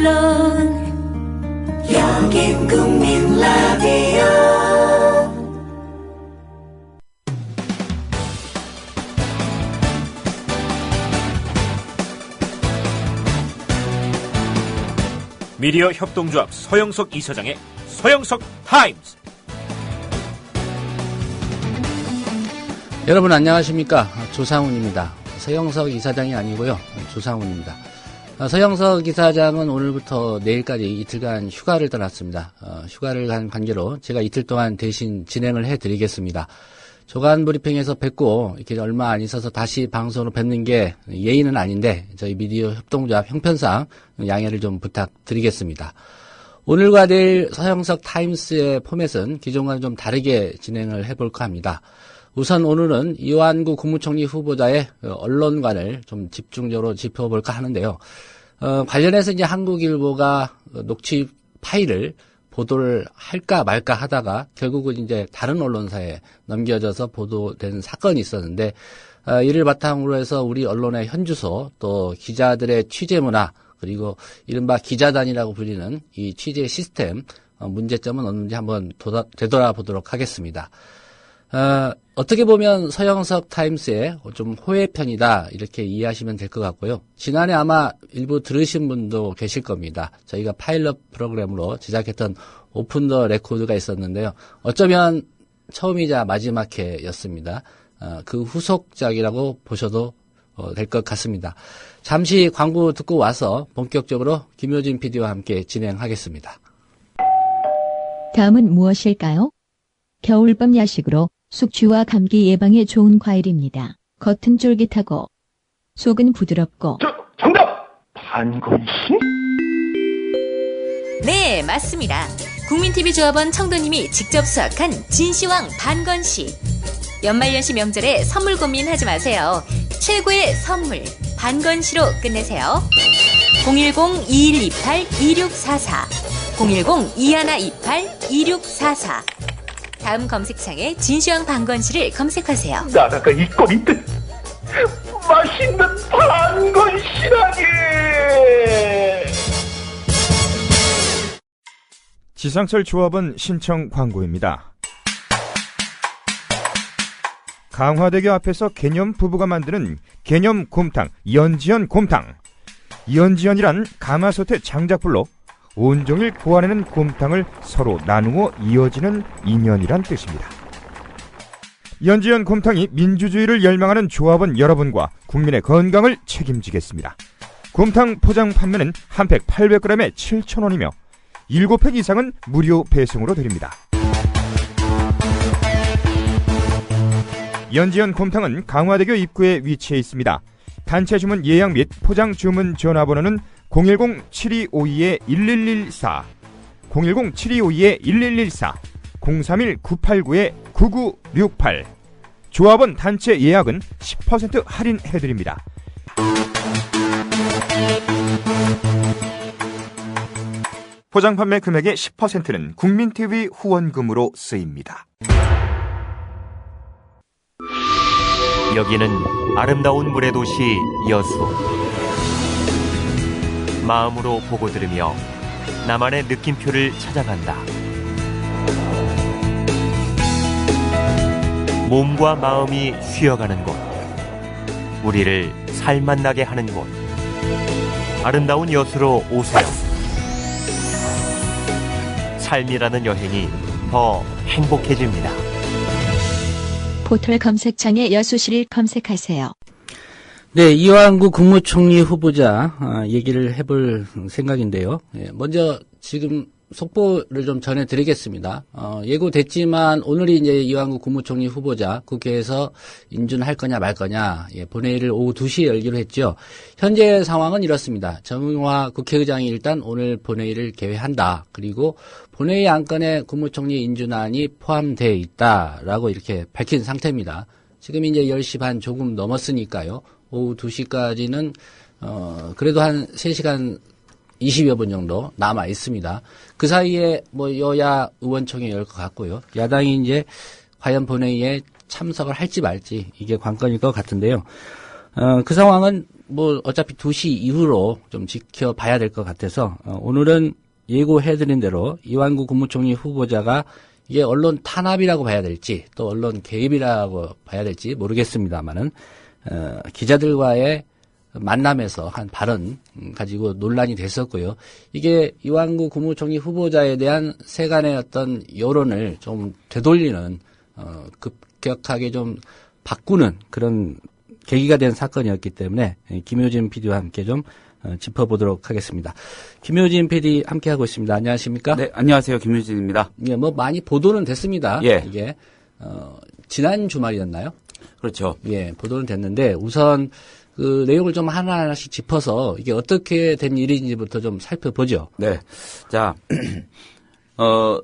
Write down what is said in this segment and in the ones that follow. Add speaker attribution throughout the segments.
Speaker 1: 언론 여긴 국민 라디오.
Speaker 2: 미디어 협동조합 서영석 이사장의 서영석 타임스.
Speaker 3: 여러분 안녕하십니까? 조상훈입니다. 서영석 이사장이 아니고요. 조상훈입니다. 서영석 이사장은 오늘부터 내일까지 이틀간 휴가를 떠났습니다. 휴가를 간 관계로 제가 이틀 동안 대신 진행을 해드리겠습니다. 조간 브리핑에서 뵙고 이렇게 얼마 안 있어서 다시 방송으로 뵙는 게 예의는 아닌데 저희 미디어 협동조합 형편상 양해를 좀 부탁드리겠습니다. 오늘과 내일 서영석 타임스의 포맷은 기존과는 좀 다르게 진행을 해볼까 합니다. 우선 오늘은 이완구 국무총리 후보자의 언론관을 좀 집중적으로 짚어볼까 하는데요. 관련해서 이제 한국일보가 녹취 파일을 보도를 할까 말까 하다가 결국은 이제 다른 언론사에 넘겨져서 보도된 사건이 있었는데, 이를 바탕으로 해서 우리 언론의 현주소, 또 기자들의 취재 문화, 그리고 이른바 기자단이라고 불리는 이 취재 시스템, 문제점은 없는지 한번 되돌아보도록 하겠습니다. 어떻게 보면 서영석 타임스의 좀 호혜편이다 이렇게 이해하시면 될 것 같고요. 지난해 아마 일부 들으신 분도 계실 겁니다. 저희가 파일럿 프로그램으로 제작했던 오픈 더 레코드가 있었는데요. 어쩌면 처음이자 마지막 회였습니다. 그 후속작이라고 보셔도 될 것 같습니다. 잠시 광고 듣고 와서 본격적으로 김효진 PD와 함께 진행하겠습니다.
Speaker 4: 다음은 무엇일까요? 겨울밤 야식으로 숙취와 감기 예방에 좋은 과일입니다. 겉은 쫄깃하고 속은 부드럽고.
Speaker 5: 정답! 반건신?
Speaker 6: 네, 맞습니다. 국민TV조합원 청도님이 직접 수확한 진시황 반건시. 연말연시 명절에 선물 고민하지 마세요. 최고의 선물 반건시로 끝내세요. 010-2128-2644 010-2128-2644 다음 검색창에 진시황 반건시를 검색하세요.
Speaker 5: 나라가 있건 있든 맛있는 반건시라니.
Speaker 7: 지상철 조합원 신청 광고입니다. 강화대교 앞에서 개념 부부가 만드는 개념 곰탕 연지연 곰탕. 연지연이란 가마솥의 장작불로 온종일 구워내는 곰탕을 서로 나누어 이어지는 인연이란 뜻입니다. 연지연 곰탕이 민주주의를 열망하는 조합원 여러분과 국민의 건강을 책임지겠습니다. 곰탕 포장 판매는 한 팩 800g에 7,000원이며 7팩 이상은 무료 배송으로 드립니다. 연지연 곰탕은 강화대교 입구에 위치해 있습니다. 단체 주문 예약 및 포장 주문 전화번호는 010-7252-1114 010-7252-1114 031-989-9968 조합원 단체 예약은 10% 할인해드립니다. 포장 판매 금액의 10%는 국민TV 후원금으로 쓰입니다.
Speaker 8: 여기는 아름다운 물의 도시 여수. 마음으로 보고 들으며 나만의 느낌표를 찾아간다. 몸과 마음이 쉬어가는 곳, 우리를 살맛나게 하는 곳, 아름다운 여수로 오세요. 삶이라는 여행이 더 행복해집니다.
Speaker 4: 포털 검색창에 여수시를 검색하세요.
Speaker 3: 네, 이완구 국무총리 후보자 얘기를 해볼 생각인데요. 먼저 지금 속보를 좀 전해드리겠습니다. 예고됐지만 오늘이 이제 이완구 국무총리 후보자 국회에서 인준할 거냐 말 거냐 본회의를 오후 2시에 열기로 했죠. 현재 상황은 이렇습니다. 정의화 국회의장이 일단 오늘 본회의를 개회한다. 그리고 본회의 안건에 국무총리 인준안이 포함되어 있다라고 이렇게 밝힌 상태입니다. 지금 이제 10시 반 조금 넘었으니까요. 오후 2시까지는 그래도 한 3시간 20여 분 정도 남아 있습니다. 그 사이에 뭐 여야 의원총회 열 것 같고요. 야당이 이제 과연 본회의에 참석을 할지 말지 이게 관건일 것 같은데요. 그 상황은 뭐 어차피 2시 이후로 좀 지켜봐야 될 것 같아서 오늘은 예고해드린 대로 이완구 국무총리 후보자가 이게 언론 탄압이라고 봐야 될지 또 언론 개입이라고 봐야 될지 모르겠습니다만은 기자들과의 만남에서 한 발언 가지고 논란이 됐었고요. 이게 이완구 국무총리 후보자에 대한 세간의 어떤 여론을 좀 되돌리는 급격하게 좀 바꾸는 그런 계기가 된 사건이었기 때문에 김효진 PD와 함께 좀 짚어보도록 하겠습니다. 김효진 PD 함께하고 있습니다. 안녕하십니까?
Speaker 9: 네, 안녕하세요. 김효진입니다.
Speaker 3: 예, 뭐 많이 보도는 됐습니다.
Speaker 9: 예.
Speaker 3: 이게 지난 주말이었나요?
Speaker 9: 그렇죠.
Speaker 3: 예, 보도는 됐는데 우선 그 내용을 좀 하나하나씩 짚어서 이게 어떻게 된 일인지부터 좀 살펴보죠.
Speaker 9: 네. 자,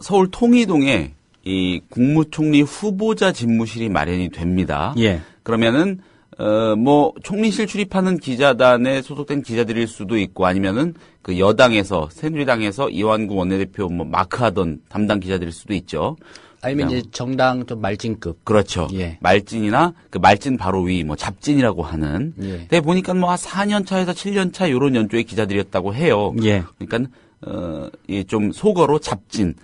Speaker 9: 서울 통이동에 이 국무총리 후보자 집무실이 마련이 됩니다.
Speaker 3: 예.
Speaker 9: 그러면은 뭐 총리실 출입하는 기자단에 소속된 기자들일 수도 있고 아니면은 그 여당에서 새누리당에서 이완구 원내대표 뭐 마크하던 담당 기자들일 수도 있죠.
Speaker 3: 아니면 이제 정당 좀 말진급.
Speaker 9: 그렇죠.
Speaker 3: 예.
Speaker 9: 말진이나 그 말진 바로 위 뭐 잡진이라고 하는.
Speaker 3: 예.
Speaker 9: 근데 보니까 뭐 4년 차에서 7년 차 요런 연조의 기자들이었다고 해요.
Speaker 3: 예.
Speaker 9: 그러니까 이 좀 속어로 잡진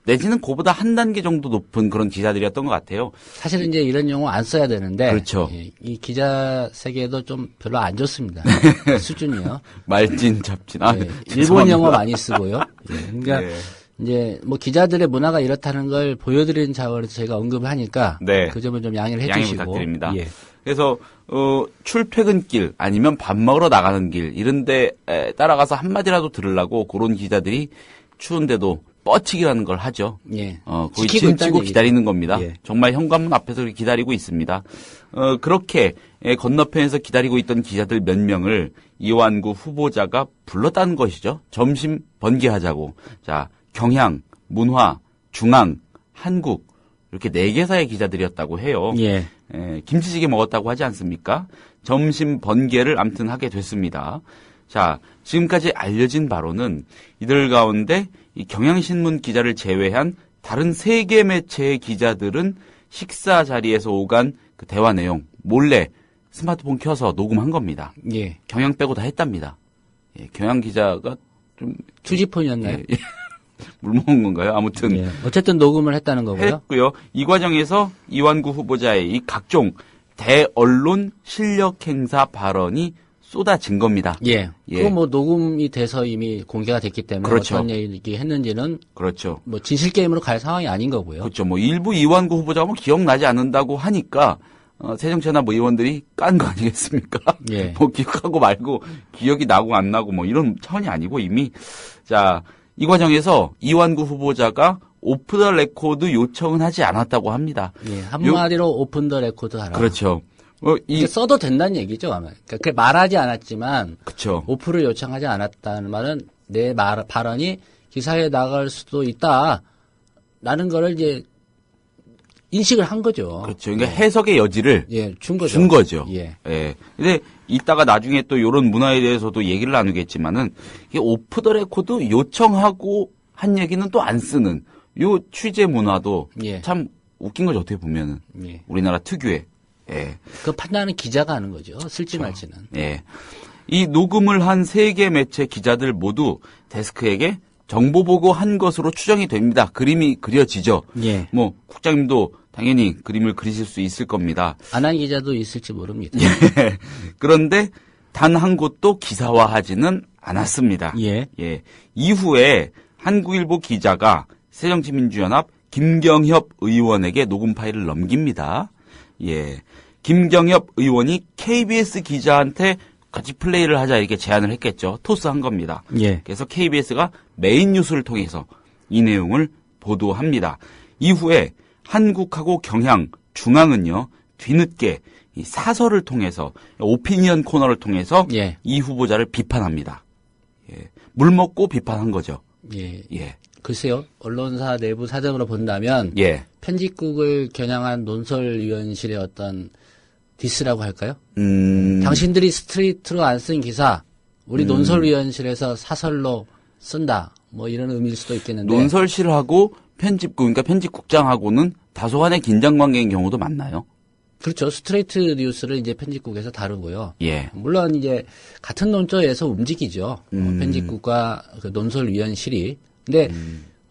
Speaker 9: 내지는 그보다 한 단계 정도 높은 그런 기자들이었던 것 같아요.
Speaker 3: 사실은 이제 이런 용어 안 써야 되는데.
Speaker 9: 그렇죠.
Speaker 3: 예, 이 기자 세계도 좀 별로 안 좋습니다. 수준이요.
Speaker 9: 말진, 잡진.
Speaker 3: 예, 일본 영어 많이 쓰고요. 예, 그러니까
Speaker 9: 네.
Speaker 3: 이제 뭐 기자들의 문화가 이렇다는 걸 보여드리는 차원에서 저희가 언급을 하니까
Speaker 9: 네.
Speaker 3: 그 점은 좀 양해를
Speaker 9: 양해
Speaker 3: 해주시고.
Speaker 9: 부탁드립니다.
Speaker 3: 예.
Speaker 9: 그래서 출퇴근길 아니면 밥 먹으러 나가는 길 이런데 따라가서 한마디라도 들으려고 그런 기자들이 추운데도 뻗치기라는 걸 하죠.
Speaker 3: 예.
Speaker 9: 거의
Speaker 3: 지키고
Speaker 9: 짐
Speaker 3: 있다는
Speaker 9: 치고
Speaker 3: 얘기죠.
Speaker 9: 기다리는 겁니다.
Speaker 3: 예.
Speaker 9: 정말 현관문 앞에서 기다리고 있습니다. 그렇게 건너편에서 기다리고 있던 기자들 몇 명을 이완구 후보자가 불렀다는 것이죠. 점심 번개하자고. 자, 경향, 문화, 중앙, 한국 이렇게 4개사의 기자들이었다고 해요.
Speaker 3: 예.
Speaker 9: 김치찌개 먹었다고 하지 않습니까? 점심 번개를 암튼 하게 됐습니다. 자, 지금까지 알려진 바로는 이들 가운데 이 경향신문 기자를 제외한 다른 3개 매체의 기자들은 식사 자리에서 오간 그 대화 내용 몰래 스마트폰 켜서 녹음한 겁니다.
Speaker 3: 예.
Speaker 9: 경향 빼고 다 했답니다. 예, 경향 기자가 좀
Speaker 3: 투지폰이었나요?
Speaker 9: 물 먹은 건가요? 아무튼
Speaker 3: 예. 어쨌든 녹음을 했다는 거고요.
Speaker 9: 했고요. 이 과정에서 이완구 후보자의 이 각종 대언론 실력 행사 발언이 쏟아진 겁니다.
Speaker 3: 예.
Speaker 9: 예.
Speaker 3: 그거 뭐 녹음이 돼서 이미 공개가 됐기 때문에
Speaker 9: 그렇죠.
Speaker 3: 어떤 얘기 했는지는
Speaker 9: 그렇죠.
Speaker 3: 뭐 진실 게임으로 갈 상황이 아닌 거고요.
Speaker 9: 그렇죠. 뭐 일부 이완구 후보자가 뭐 기억나지 않는다고 하니까 새정치나 뭐 의원들이 깐 거 아니겠습니까?
Speaker 3: 예.
Speaker 9: 뭐 기억하고 말고 기억이 나고 안 나고 뭐 이런 차원이 아니고 이미 자, 이 과정에서 이완구 후보자가 오프 더 레코드 요청은 하지 않았다고 합니다.
Speaker 3: 예. 한마디로 오픈 더 레코드 하라.
Speaker 9: 그렇죠.
Speaker 3: 이게 써도 된다는 얘기죠, 아마. 그러니까 그게 말하지 않았지만
Speaker 9: 그렇죠.
Speaker 3: 오프를 요청하지 않았다는 말은 내 발언이 기사에 나갈 수도 있다라는 거를 이제 인식을 한 거죠.
Speaker 9: 그렇죠. 그러니까 해석의 여지를
Speaker 3: 준 거죠.
Speaker 9: 준 거죠.
Speaker 3: 예.
Speaker 9: 예. 근데 이따가 나중에 또 이런 문화에 대해서도 얘기를 나누겠지만은 이게 오프 더 레코드 요청하고 한 얘기는 또 안 쓰는 요 취재 문화도
Speaker 3: 예.
Speaker 9: 참 웃긴 거죠. 어떻게 보면은
Speaker 3: 예.
Speaker 9: 우리나라 특유의. 예.
Speaker 3: 그 판단은 기자가 하는 거죠. 쓸지 말지는.
Speaker 9: 예. 이 녹음을 한 3개 매체 기자들 모두 데스크에게 정보 보고 한 것으로 추정이 됩니다. 그림이 그려지죠.
Speaker 3: 예.
Speaker 9: 뭐 국장님도 당연히 그림을 그리실 수 있을 겁니다.
Speaker 3: 안 한 기자도 있을지 모릅니다.
Speaker 9: 예. 그런데 단 한 곳도 기사화하지는 않았습니다.
Speaker 3: 예.
Speaker 9: 예. 이후에 한국일보 기자가 새정치민주연합 김경협 의원에게 녹음 파일을 넘깁니다. 예. 김경협 의원이 KBS 기자한테 같이 플레이를 하자 이렇게 제안을 했겠죠. 토스한 겁니다.
Speaker 3: 예.
Speaker 9: 그래서 KBS가 메인 뉴스를 통해서 이 내용을 보도합니다. 이후에 한국하고 경향, 중앙은요. 뒤늦게 이 사설을 통해서 오피니언 코너를 통해서
Speaker 3: 예.
Speaker 9: 이 후보자를 비판합니다. 예. 물 먹고 비판한 거죠.
Speaker 3: 예.
Speaker 9: 예.
Speaker 3: 글쎄요. 언론사 내부 사정으로 본다면
Speaker 9: 예.
Speaker 3: 편집국을 겨냥한 논설위원실의 어떤 디스라고 할까요?
Speaker 9: 음.
Speaker 3: 당신들이 스트레이트로 안 쓴 기사 우리 논설위원실에서 사설로 쓴다. 뭐 이런 의미일 수도 있겠는데.
Speaker 9: 논설실하고 편집국, 그러니까 편집국장하고는 다소간의 긴장 관계인 경우도 많나요?
Speaker 3: 그렇죠. 스트레이트 뉴스를 이제 편집국에서 다루고요.
Speaker 9: 예.
Speaker 3: 물론 이제 같은 논조에서 움직이죠. 편집국과 그 논설위원실이. 근데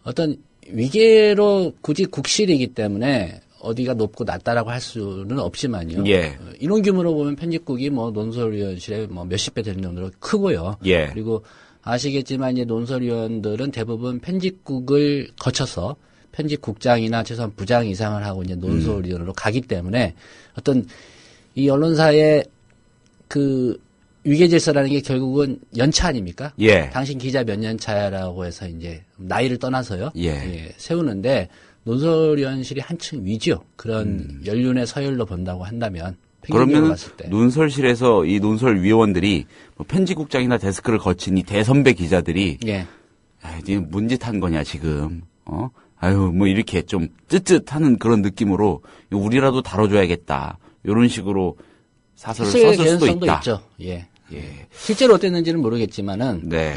Speaker 3: 어떤 위계로 굳이 국실이기 때문에 어디가 높고 낮다라고 할 수는 없지만요.
Speaker 9: 예.
Speaker 3: 이런 규모로 보면 편집국이 뭐 논설위원실에 뭐 몇십 배 되는 정도로 크고요.
Speaker 9: 예.
Speaker 3: 그리고 아시겠지만 이제 논설위원들은 대부분 편집국을 거쳐서 편집국장이나 최소한 부장 이상을 하고 이제 논설위원으로 가기 때문에 어떤 이 언론사의 그 위계질서라는 게 결국은 연차 아닙니까?
Speaker 9: 예.
Speaker 3: 당신 기자 몇 년 차라고 해서 이제 나이를 떠나서요.
Speaker 9: 예.
Speaker 3: 세우는데 논설위원실이 한층 위죠. 그런 연륜의 서열로 본다고 한다면.
Speaker 9: 그러면
Speaker 3: 봤을 때.
Speaker 9: 논설실에서 이 논설위원들이 뭐 편집국장이나 데스크를 거친 이 대선배 기자들이
Speaker 3: 예.
Speaker 9: 니 뭔짓한 거냐 지금 아유 뭐 이렇게 좀 쯧쯧하는 그런 느낌으로 우리라도 다뤄줘야겠다 이런 식으로 사설을 썼을 수도
Speaker 3: 개연성도
Speaker 9: 있다.
Speaker 3: 있죠. 예.
Speaker 9: 예.
Speaker 3: 실제로 어땠는지는 모르겠지만은.
Speaker 9: 네.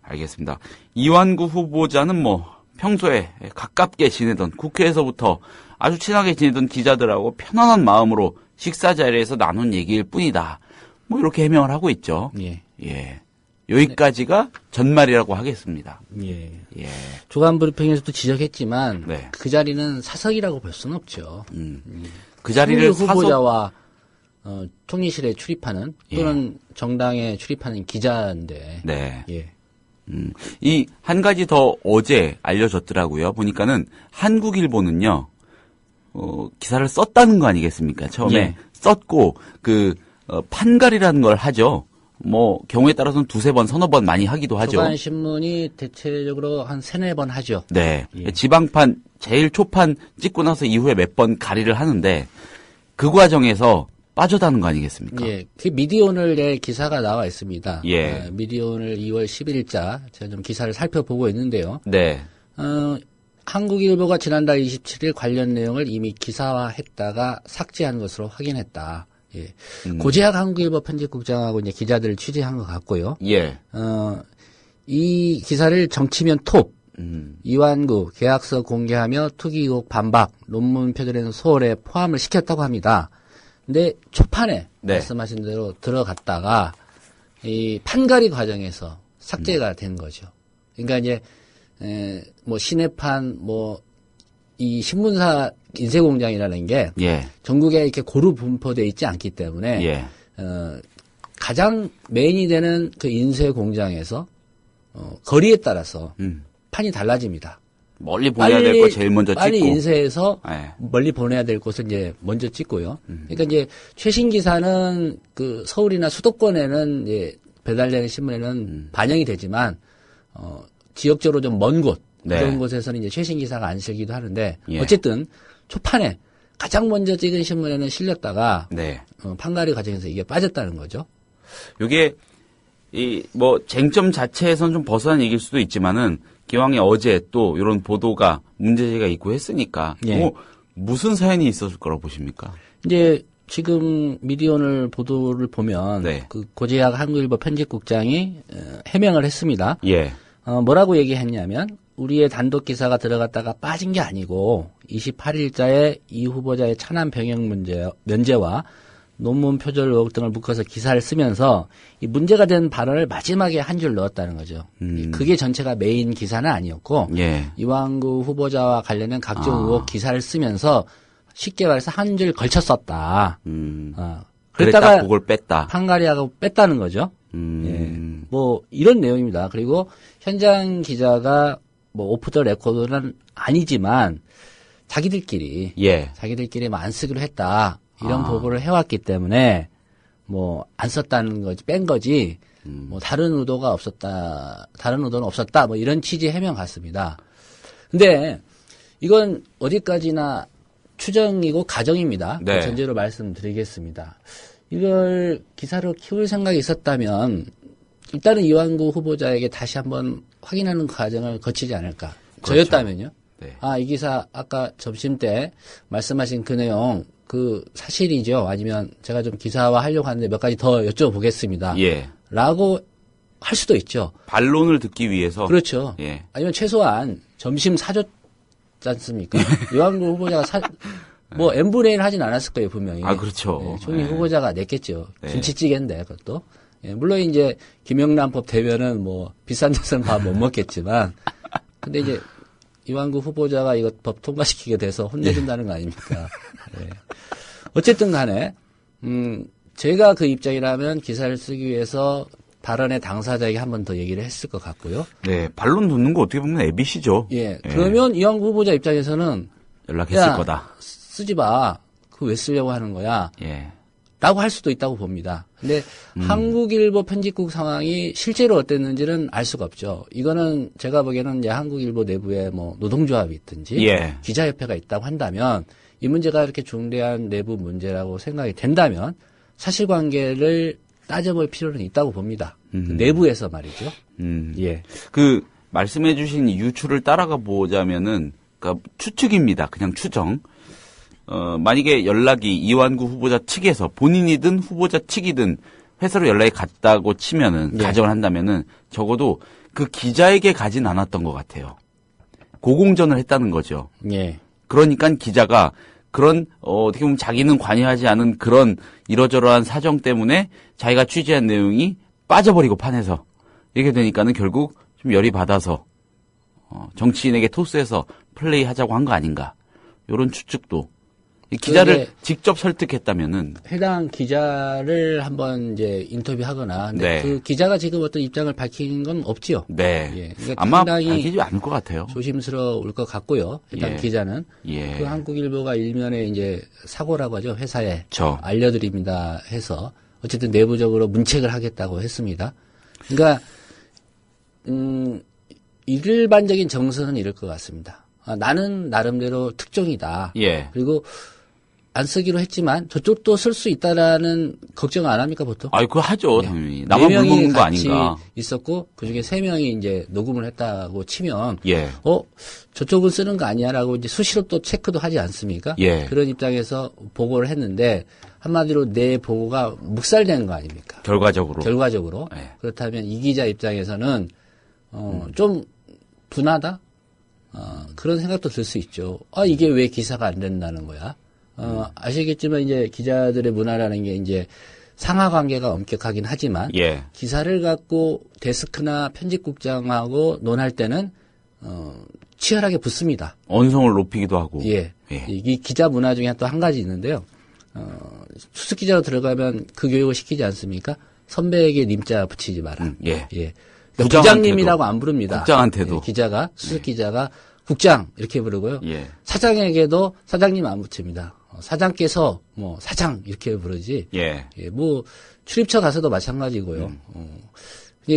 Speaker 9: 알겠습니다. 이완구 후보자는 뭐 평소에 가깝게 지내던 국회에서부터 아주 친하게 지내던 기자들하고 편안한 마음으로 식사 자리에서 나눈 얘기일 뿐이다. 뭐 이렇게 해명을 하고 있죠.
Speaker 3: 예.
Speaker 9: 예. 여기까지가 전말이라고 하겠습니다.
Speaker 3: 예.
Speaker 9: 예.
Speaker 3: 주간 브리핑에서도 지적했지만
Speaker 9: 네.
Speaker 3: 그 자리는 사석이라고 볼 수는 없죠.
Speaker 9: 그 자리를
Speaker 3: 후보자와 총리실에 출입하는 또는
Speaker 9: 예.
Speaker 3: 정당에 출입하는 기자인데.
Speaker 9: 네.
Speaker 3: 예.
Speaker 9: 이 한 가지 더 어제 알려졌더라고요. 보니까는 한국일보는요, 기사를 썼다는 거 아니겠습니까? 처음에
Speaker 3: 예.
Speaker 9: 썼고, 판갈이라는 걸 하죠. 뭐, 경우에 따라서는 두세 번, 서너 번 많이 하기도 하죠.
Speaker 3: 조간신문이 대체적으로 한 세네 번 하죠.
Speaker 9: 네.
Speaker 3: 예.
Speaker 9: 지방판, 제일 초판 찍고 나서 이후에 몇 번 가리를 하는데, 그 과정에서 빠져다는 거 아니겠습니까?
Speaker 3: 예. 그 미디어오늘의 기사가 나와 있습니다.
Speaker 9: 예.
Speaker 3: 미디어오늘 2월 10일자 제가 좀 기사를 살펴보고 있는데요.
Speaker 9: 네.
Speaker 3: 한국일보가 지난달 27일 관련 내용을 이미 기사화했다가 삭제한 것으로 확인했다. 예. 고재학 한국일보 편집국장하고 이제 기자들을 취재한 것 같고요.
Speaker 9: 예.
Speaker 3: 이 기사를 정치면 톱, 이완구 계약서 공개하며 투기 의혹 반박, 논문 표절에는 소홀에 포함을 시켰다고 합니다. 근데 초판에
Speaker 9: 네.
Speaker 3: 말씀하신 대로 들어갔다가 이 판가리 과정에서 삭제가 된 거죠. 그러니까 이제 뭐 시내판 뭐 이 신문사 인쇄공장이라는 게
Speaker 9: 예.
Speaker 3: 전국에 이렇게 고루 분포되어 있지 않기 때문에
Speaker 9: 예.
Speaker 3: 가장 메인이 되는 그 인쇄공장에서 거리에 따라서 판이 달라집니다.
Speaker 9: 멀리 보내야 될 거 제일 먼저 찍고.
Speaker 3: 빨리 인쇄해서
Speaker 9: 네.
Speaker 3: 멀리 보내야 될 곳을 이제 먼저 찍고요. 그러니까 이제 최신 기사는 그 서울이나 수도권에는 이제 배달되는 신문에는 반영이 되지만 지역적으로 좀 먼 곳,
Speaker 9: 네.
Speaker 3: 그런 곳에서는 이제 최신 기사가 안 실기도 하는데
Speaker 9: 예.
Speaker 3: 어쨌든 초판에 가장 먼저 찍은 신문에는 실렸다가
Speaker 9: 네.
Speaker 3: 판가리 과정에서 이게 빠졌다는 거죠.
Speaker 9: 요게 뭐 쟁점 자체에선 좀 벗어난 얘기일 수도 있지만은 기왕에 어제 또 이런 보도가 문제제기가 있고 했으니까
Speaker 3: 예.
Speaker 9: 뭐 무슨 사연이 있었을 거라고 보십니까?
Speaker 3: 이제 지금 미디어오늘 보도를 보면
Speaker 9: 네.
Speaker 3: 그 고재학 한국일보 편집국장이 해명을 했습니다.
Speaker 9: 예.
Speaker 3: 뭐라고 얘기했냐면 우리의 단독 기사가 들어갔다가 빠진 게 아니고 28일자에 이 후보자의 차남 병역 면제와 논문 표절 의혹 등을 묶어서 기사를 쓰면서 이 문제가 된 발언을 마지막에 한 줄 넣었다는 거죠. 그게 전체가 메인 기사는 아니었고
Speaker 9: 예.
Speaker 3: 이완구 후보자와 관련된 각종 의혹 기사를 쓰면서 쉽게 말해서 한 줄 걸쳐 썼다.
Speaker 9: 그랬다가
Speaker 3: 그랬다가
Speaker 9: 그걸 뺐다.
Speaker 3: 판가리하고 뺐다는 거죠. 예. 뭐 이런 내용입니다. 그리고 현장 기자가 뭐 오프 더 레코드는 아니지만 자기들끼리 뭐 안 쓰기로 했다. 이런 보고를 해왔기 때문에 뭐 안 썼다는 거지, 뺀 거지. 뭐 다른 의도가 없었다. 다른 의도는 없었다. 뭐 이런 취지 해명 같습니다. 근데 이건 어디까지나 추정이고 가정입니다.
Speaker 9: 네.
Speaker 3: 그 전제로 말씀드리겠습니다. 이걸 기사로 키울 생각이 있었다면 일단은 이완구 후보자에게 다시 한번 확인하는 과정을 거치지 않을까.
Speaker 9: 그렇죠.
Speaker 3: 저였다면요.
Speaker 9: 네.
Speaker 3: 이 기사 아까 점심 때 말씀하신 그 내용 그 사실이죠. 아니면 제가 좀 기사화 하려고 하는데 몇 가지 더 여쭤보겠습니다.
Speaker 9: 예.
Speaker 3: 라고 할 수도 있죠.
Speaker 9: 반론을 듣기 위해서.
Speaker 3: 그렇죠.
Speaker 9: 예.
Speaker 3: 아니면 최소한 점심 사줬지 않습니까? 이완구 후보자가 뭐 n분의 1 하진 않았을 거예요, 분명히.
Speaker 9: 아, 그렇죠.
Speaker 3: 예, 총리 후보자가 냈겠죠.
Speaker 9: 네.
Speaker 3: 김치찌개인데 그것도. 예, 물론 이제 김영란법 되면은 뭐 비싼 데서는 밥 못 먹겠지만, 근데 이제 이완구 후보자가 이거 법 통과시키게 돼서 혼내준다는 거 아닙니까? 예. 어쨌든 간에 제가 그 입장이라면 기사를 쓰기 위해서 발언의 당사자에게 한 번 더 얘기를 했을 것 같고요.
Speaker 9: 네, 반론 듣는 거 어떻게 보면 애빗이죠.
Speaker 3: 예. 그러면 이완구 후보자 입장에서는
Speaker 9: 연락했을 거다.
Speaker 3: 쓰지 마. 그거 왜 쓰려고 하는 거야?
Speaker 9: 예.
Speaker 3: 라고 할 수도 있다고 봅니다. 근데 한국일보 편집국 상황이 실제로 어땠는지는 알 수가 없죠. 이거는 제가 보기에는 이제 한국일보 내부에 뭐 노동조합이 있든지
Speaker 9: 예.
Speaker 3: 기자협회가 있다고 한다면 이 문제가 이렇게 중대한 내부 문제라고 생각이 된다면 사실관계를 따져볼 필요는 있다고 봅니다. 그 내부에서 말이죠. 예.
Speaker 9: 그 말씀해주신 유추를 따라가 보자면은, 그러니까 추측입니다. 그냥 추정. 만약에 연락이 이완구 후보자 측에서 본인이든 후보자 측이든 회사로 연락이 갔다고 치면은,
Speaker 3: 예.
Speaker 9: 가정을 한다면은 적어도 그 기자에게 가진 않았던 것 같아요. 고공전을 했다는 거죠.
Speaker 3: 예.
Speaker 9: 그러니까 기자가 그런 어떻게 보면 자기는 관여하지 않은 그런 이러저러한 사정 때문에 자기가 취재한 내용이 빠져버리고 판에서 이렇게 되니까는 결국 좀 열이 받아서 정치인에게 토스해서 플레이하자고 한 거 아닌가. 이런 추측도. 이 기자를 직접 설득했다면은
Speaker 3: 해당 기자를 한번 이제 인터뷰하거나 근데
Speaker 9: 네.
Speaker 3: 그 기자가 지금 어떤 입장을 밝힌 건 없지요.
Speaker 9: 네.
Speaker 3: 예. 그러니까
Speaker 9: 아마
Speaker 3: 상당히
Speaker 9: 밝히지 않을 것 같아요.
Speaker 3: 조심스러울 것 같고요. 해당
Speaker 9: 예.
Speaker 3: 기자는
Speaker 9: 예.
Speaker 3: 그 한국일보가 일면에 이제 사고라고 하죠. 회사에 알려드립니다 해서 어쨌든 내부적으로 문책을 하겠다고 했습니다. 그러니까 일반적인 정서는 이럴 것 같습니다. 나는 나름대로 특종이다.
Speaker 9: 예.
Speaker 3: 그리고 안 쓰기로 했지만 저쪽도 쓸 수 있다라는 걱정 안 합니까 보통?
Speaker 9: 아이 그거 하죠
Speaker 3: 네.
Speaker 9: 당연히. 나만 물 먹는 거 아닌가.
Speaker 3: 있었고 그 중에 3명이 이제 녹음을 했다고 치면,
Speaker 9: 예.
Speaker 3: 저쪽은 쓰는 거 아니야라고 이제 수시로 또 체크도 하지 않습니까?
Speaker 9: 예.
Speaker 3: 그런 입장에서 보고를 했는데 한마디로 내 보고가 묵살되는 거 아닙니까?
Speaker 9: 결과적으로.
Speaker 3: 예. 그렇다면 이 기자 입장에서는 좀 분하다. 그런 생각도 들 수 있죠. 이게 왜 기사가 안 된다는 거야? 아시겠지만 이제 기자들의 문화라는 게 이제 상하 관계가 엄격하긴 하지만
Speaker 9: 예.
Speaker 3: 기사를 갖고 데스크나 편집국장하고 논할 때는 치열하게 붙습니다.
Speaker 9: 언성을 높이기도 하고.
Speaker 3: 예.
Speaker 9: 예.
Speaker 3: 이 기자 문화 중에 또 한 가지 있는데요. 수습 기자로 들어가면 그 교육을 시키지 않습니까? 선배에게 님자 붙이지 마라.
Speaker 9: 예.
Speaker 3: 예. 그러니까 부장님이라고 안 부릅니다.
Speaker 9: 국장한테도.
Speaker 3: 예, 기자가 수습 기자가 국장 이렇게 부르고요.
Speaker 9: 예.
Speaker 3: 사장에게도 사장님 안 붙입니다. 사장께서 뭐 사장 이렇게 부르지.
Speaker 9: 예.
Speaker 3: 예, 뭐 출입처 가서도 마찬가지고요.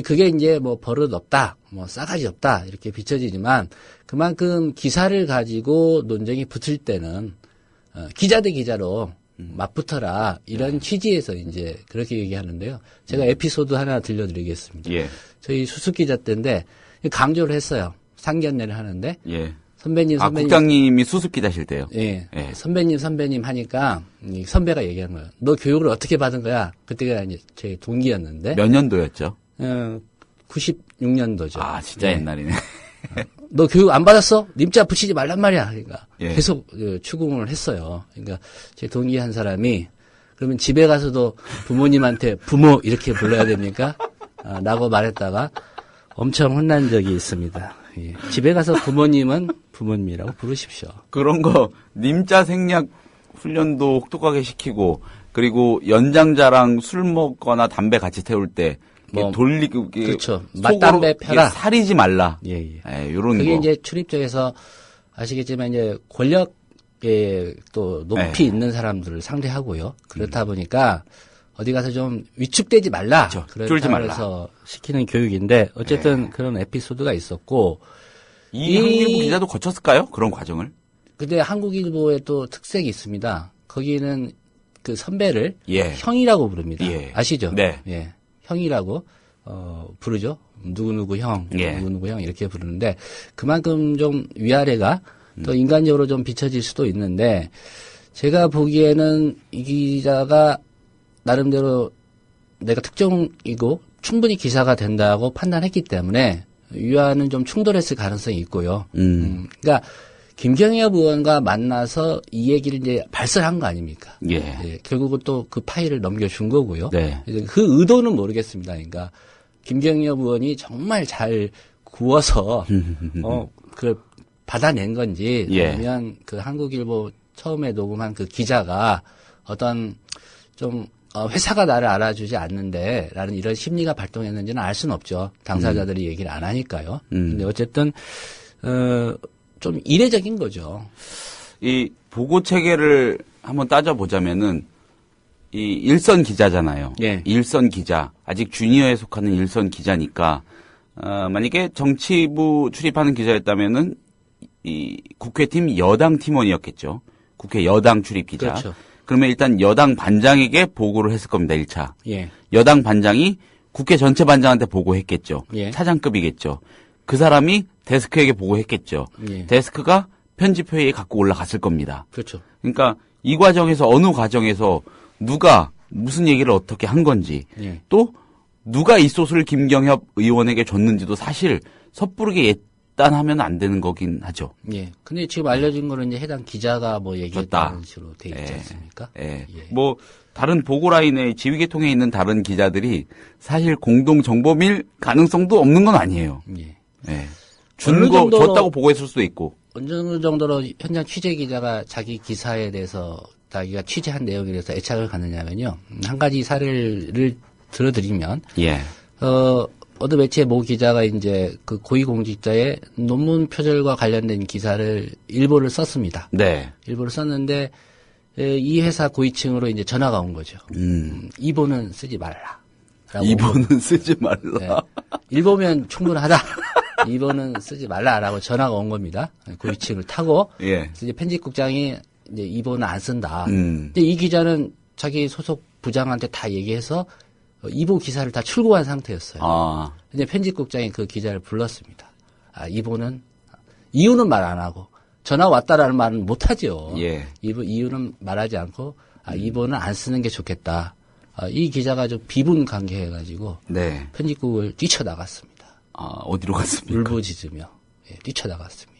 Speaker 3: 그게 이제 뭐 버릇 없다, 뭐 싸가지 없다 이렇게 비춰지지만 그만큼 기사를 가지고 논쟁이 붙을 때는 기자 대 기자로 맞붙어라 이런 취지에서 이제 그렇게 얘기하는데요. 제가 에피소드 하나 들려드리겠습니다.
Speaker 9: 예.
Speaker 3: 저희 수습 기자 때인데 강조를 했어요. 상견례를 하는데
Speaker 9: 예.
Speaker 3: 선배님.
Speaker 9: 국장님이 수습 기자실 때요.
Speaker 3: 예.
Speaker 9: 예.
Speaker 3: 선배님 하니까 이 선배가 얘기한 거예요. 너 교육을 어떻게 받은 거야? 그때가 이제 제 동기였는데.
Speaker 9: 몇 년도였죠?
Speaker 3: 96년도죠.
Speaker 9: 아, 진짜 옛날이네.
Speaker 3: 너 교육 안 받았어? 님자 붙이지 말란 말이야. 그러니까
Speaker 9: 예.
Speaker 3: 계속 추궁을 했어요. 그러니까 제 동기 한 사람이 그러면 집에 가서도 부모님한테 부모 이렇게 불러야 됩니까? 라고 말했다가 엄청 혼난 적이 있습니다. 예. 집에 가서 부모님은 부모님이라고 부르십시오.
Speaker 9: 그런 거 님자 생략 훈련도 혹독하게 시키고 그리고 연장자랑 술 먹거나 담배 같이 태울 때 돌리고
Speaker 3: 그렇죠. 맞담배 펴라.
Speaker 9: 사리지 말라.
Speaker 3: 예.
Speaker 9: 요런
Speaker 3: 그게
Speaker 9: 거.
Speaker 3: 이제 출입처에서 아시겠지만 이제 권력에 또 높이 있는 사람들을 상대하고요. 그렇다 보니까 어디 가서 좀 위축되지 말라.
Speaker 9: 쫄지 말라.
Speaker 3: 그래서 시키는 교육인데 어쨌든 그런 에피소드가 있었고
Speaker 9: 이 한국일보 기자도 거쳤을까요? 그런 과정을?
Speaker 3: 근데 한국일보의 또 특색이 있습니다. 거기는 그 선배를
Speaker 9: 예.
Speaker 3: 형이라고 부릅니다.
Speaker 9: 예.
Speaker 3: 아시죠?
Speaker 9: 네.
Speaker 3: 예. 형이라고 부르죠. 누구누구 형,
Speaker 9: 예.
Speaker 3: 누구누구 형 이렇게 부르는데 그만큼 좀 위아래가 또 인간적으로 좀 비춰질 수도 있는데 제가 보기에는 이 기자가 나름대로 내가 특종이고 충분히 기사가 된다고 판단했기 때문에 위와는 좀 충돌했을 가능성이 있고요. 그러니까 김경엽 의원과 만나서 이 얘기를 이제 발설한 거 아닙니까?
Speaker 9: 예.
Speaker 3: 예, 결국은 또 그 파일을 넘겨준 거고요.
Speaker 9: 네.
Speaker 3: 그 의도는 모르겠습니다. 그러니까 김경엽 의원이 정말 잘 구워서 그걸 받아낸 건지
Speaker 9: 예.
Speaker 3: 아니면 그 한국일보 처음에 녹음한 그 기자가 어떤 좀 회사가 나를 알아주지 않는데라는 이런 심리가 발동했는지는 알 수는 없죠. 당사자들이 얘기를 안 하니까요. 근데 어쨌든 좀 이례적인 거죠.
Speaker 9: 이 보고 체계를 한번 따져보자면은 이 일선 기자잖아요.
Speaker 3: 예.
Speaker 9: 일선 기자, 아직 주니어에 속하는 일선 기자니까 만약에 정치부 출입하는 기자였다면은 이 국회팀 여당 팀원이었겠죠. 국회 여당 출입 기자.
Speaker 3: 그렇죠.
Speaker 9: 그러면 일단 여당 반장에게 보고를 했을 겁니다. 1차.
Speaker 3: 예.
Speaker 9: 여당 반장이 국회 전체 반장한테 보고했겠죠.
Speaker 3: 예.
Speaker 9: 차장급이겠죠. 그 사람이 데스크에게 보고했겠죠.
Speaker 3: 예.
Speaker 9: 데스크가 편집회의에 갖고 올라갔을 겁니다.
Speaker 3: 그렇죠.
Speaker 9: 그러니까 이 과정에서 어느 과정에서 누가 무슨 얘기를 어떻게 한 건지
Speaker 3: 예.
Speaker 9: 또 누가 이 소스를 김경엽 의원에게 줬는지도 사실 섣부르게 예단하면 안 되는 거긴 하죠.
Speaker 3: 예. 근데 지금 알려진 거는 이제 해당 기자가 뭐 얘기했다는
Speaker 9: 줬다.
Speaker 3: 식으로 돼 있지
Speaker 9: 예.
Speaker 3: 않습니까?
Speaker 9: 예.
Speaker 3: 예.
Speaker 9: 뭐 다른 보고라인에 지휘계통에 있는 다른 기자들이 사실 공동 정범일 가능성도 없는 건 아니에요.
Speaker 3: 예.
Speaker 9: 예. 준
Speaker 3: 어느
Speaker 9: 거
Speaker 3: 정도로-
Speaker 9: 줬다고 보고했을 수도 있고.
Speaker 3: 어느 정도로 현장 취재 기자가 자기 기사에 대해서 자기가 취재한 내용에 대해서 애착을 갖느냐면요. 한 가지 사례를 들어드리면
Speaker 9: 예.
Speaker 3: 어느 매체 모 기자가 이제 그 고위공직자의 논문 표절과 관련된 기사를 일보를 썼습니다.
Speaker 9: 네.
Speaker 3: 일보를 썼는데 이 회사 고위층으로 이제 전화가 온 거죠. 이보는 쓰지 말라. 라고.
Speaker 9: 이번은 쓰지 말라.
Speaker 3: 네. 일보면 충분하다. 이보는 쓰지 말라라고 전화가 온 겁니다. 고위층을 타고
Speaker 9: 예.
Speaker 3: 그래서 이제 편집국장이 이제 이보는 안 쓴다.
Speaker 9: 음.
Speaker 3: 근데 이 기자는 자기 소속 부장한테 다 얘기해서 이보 기사를 다 출고한 상태였어요.
Speaker 9: 아.
Speaker 3: 근데 편집국장이 그 기자를 불렀습니다. 이보는 이유는 말 안 하고 전화 왔다라는 말은 못 하죠.
Speaker 9: 예.
Speaker 3: 이유는 말하지 않고 이보는 안 쓰는 게 좋겠다. 이 기자가 좀 비분 관계해가지고
Speaker 9: 네.
Speaker 3: 편집국을 뛰쳐나갔습니다.
Speaker 9: 어디로 갔습니까?
Speaker 3: 울부짖으며 뛰쳐나갔습니다.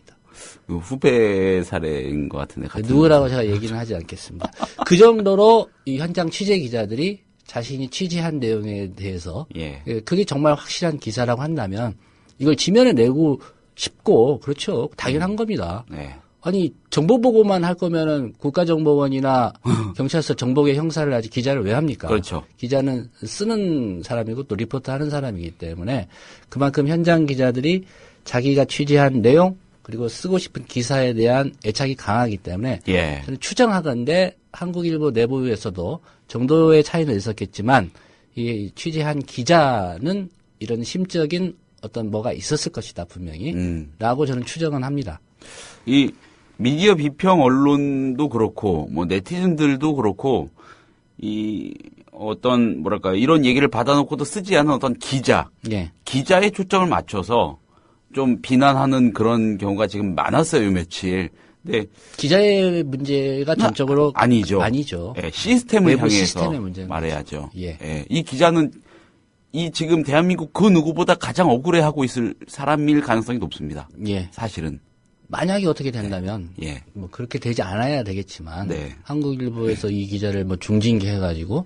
Speaker 9: 후배 사례인 것 같은데. 같은
Speaker 3: 누구라고 제가 얘기는 하지 않겠습니다. 그 정도로 이 현장 취재 기자들이 자신이 취재한 내용에 대해서
Speaker 9: 예.
Speaker 3: 그게 정말 확실한 기사라고 한다면 이걸 지면에 내고 싶고 그렇죠. 당연한 겁니다.
Speaker 9: 네.
Speaker 3: 아니 정보 보고만 할 거면은 국가정보원이나 경찰서 정보계 형사를 하지 기자를 왜 합니까?
Speaker 9: 그렇죠.
Speaker 3: 기자는 쓰는 사람이고 또 리포트하는 사람이기 때문에 그만큼 현장 기자들이 자기가 취재한 내용 그리고 쓰고 싶은 기사에 대한 애착이 강하기 때문에
Speaker 9: 예.
Speaker 3: 저는 추정하건대 한국일보 내부에서도 정도의 차이는 있었겠지만 이 취재한 기자는 이런 심적인 어떤 뭐가 있었을 것이다 분명히 라고 저는 추정은 합니다.
Speaker 9: 이 미디어 비평 언론도 그렇고 뭐 네티즌들도 그렇고 이 어떤 뭐랄까 이런 얘기를 받아놓고도 쓰지 않은 어떤
Speaker 3: 예.
Speaker 9: 기자의 초점을 맞춰서 좀 비난하는 그런 경우가 지금 많았어요, 며칠. 근데
Speaker 3: 기자의 문제가 전적으로
Speaker 9: 아니죠.
Speaker 3: 아니죠.
Speaker 9: 예, 시스템을
Speaker 3: 내부
Speaker 9: 향해서
Speaker 3: 시스템의 문제는
Speaker 9: 말해야죠.
Speaker 3: 예.
Speaker 9: 예, 이 기자는 이 지금 대한민국 그 누구보다 가장 억울해하고 있을 사람일 가능성이 높습니다.
Speaker 3: 예.
Speaker 9: 사실은.
Speaker 3: 만약에 어떻게 된다면
Speaker 9: 예.
Speaker 3: 뭐 그렇게 되지 않아야 되겠지만
Speaker 9: 네.
Speaker 3: 한국일보에서 이 기자를 뭐 중징계 해가지고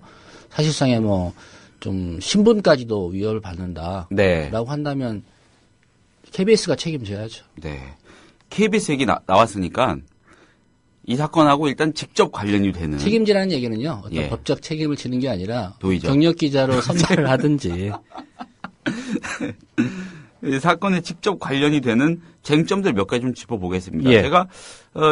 Speaker 3: 사실상에 뭐 좀 신분까지도 위협을 받는다라고
Speaker 9: 네.
Speaker 3: 한다면 KBS가 책임져야죠.
Speaker 9: 네. KBS 얘기 나왔으니까 이 사건하고 일단 직접 관련이 되는.
Speaker 3: 책임지라는 얘기는요. 어떤
Speaker 9: 예.
Speaker 3: 법적 책임을 지는 게 아니라
Speaker 9: 도의적.
Speaker 3: 경력 기자로 선발을 하든지.
Speaker 9: 이 사건에 직접 관련이 되는 쟁점들 몇 가지 좀 짚어보겠습니다.
Speaker 3: 예.
Speaker 9: 제가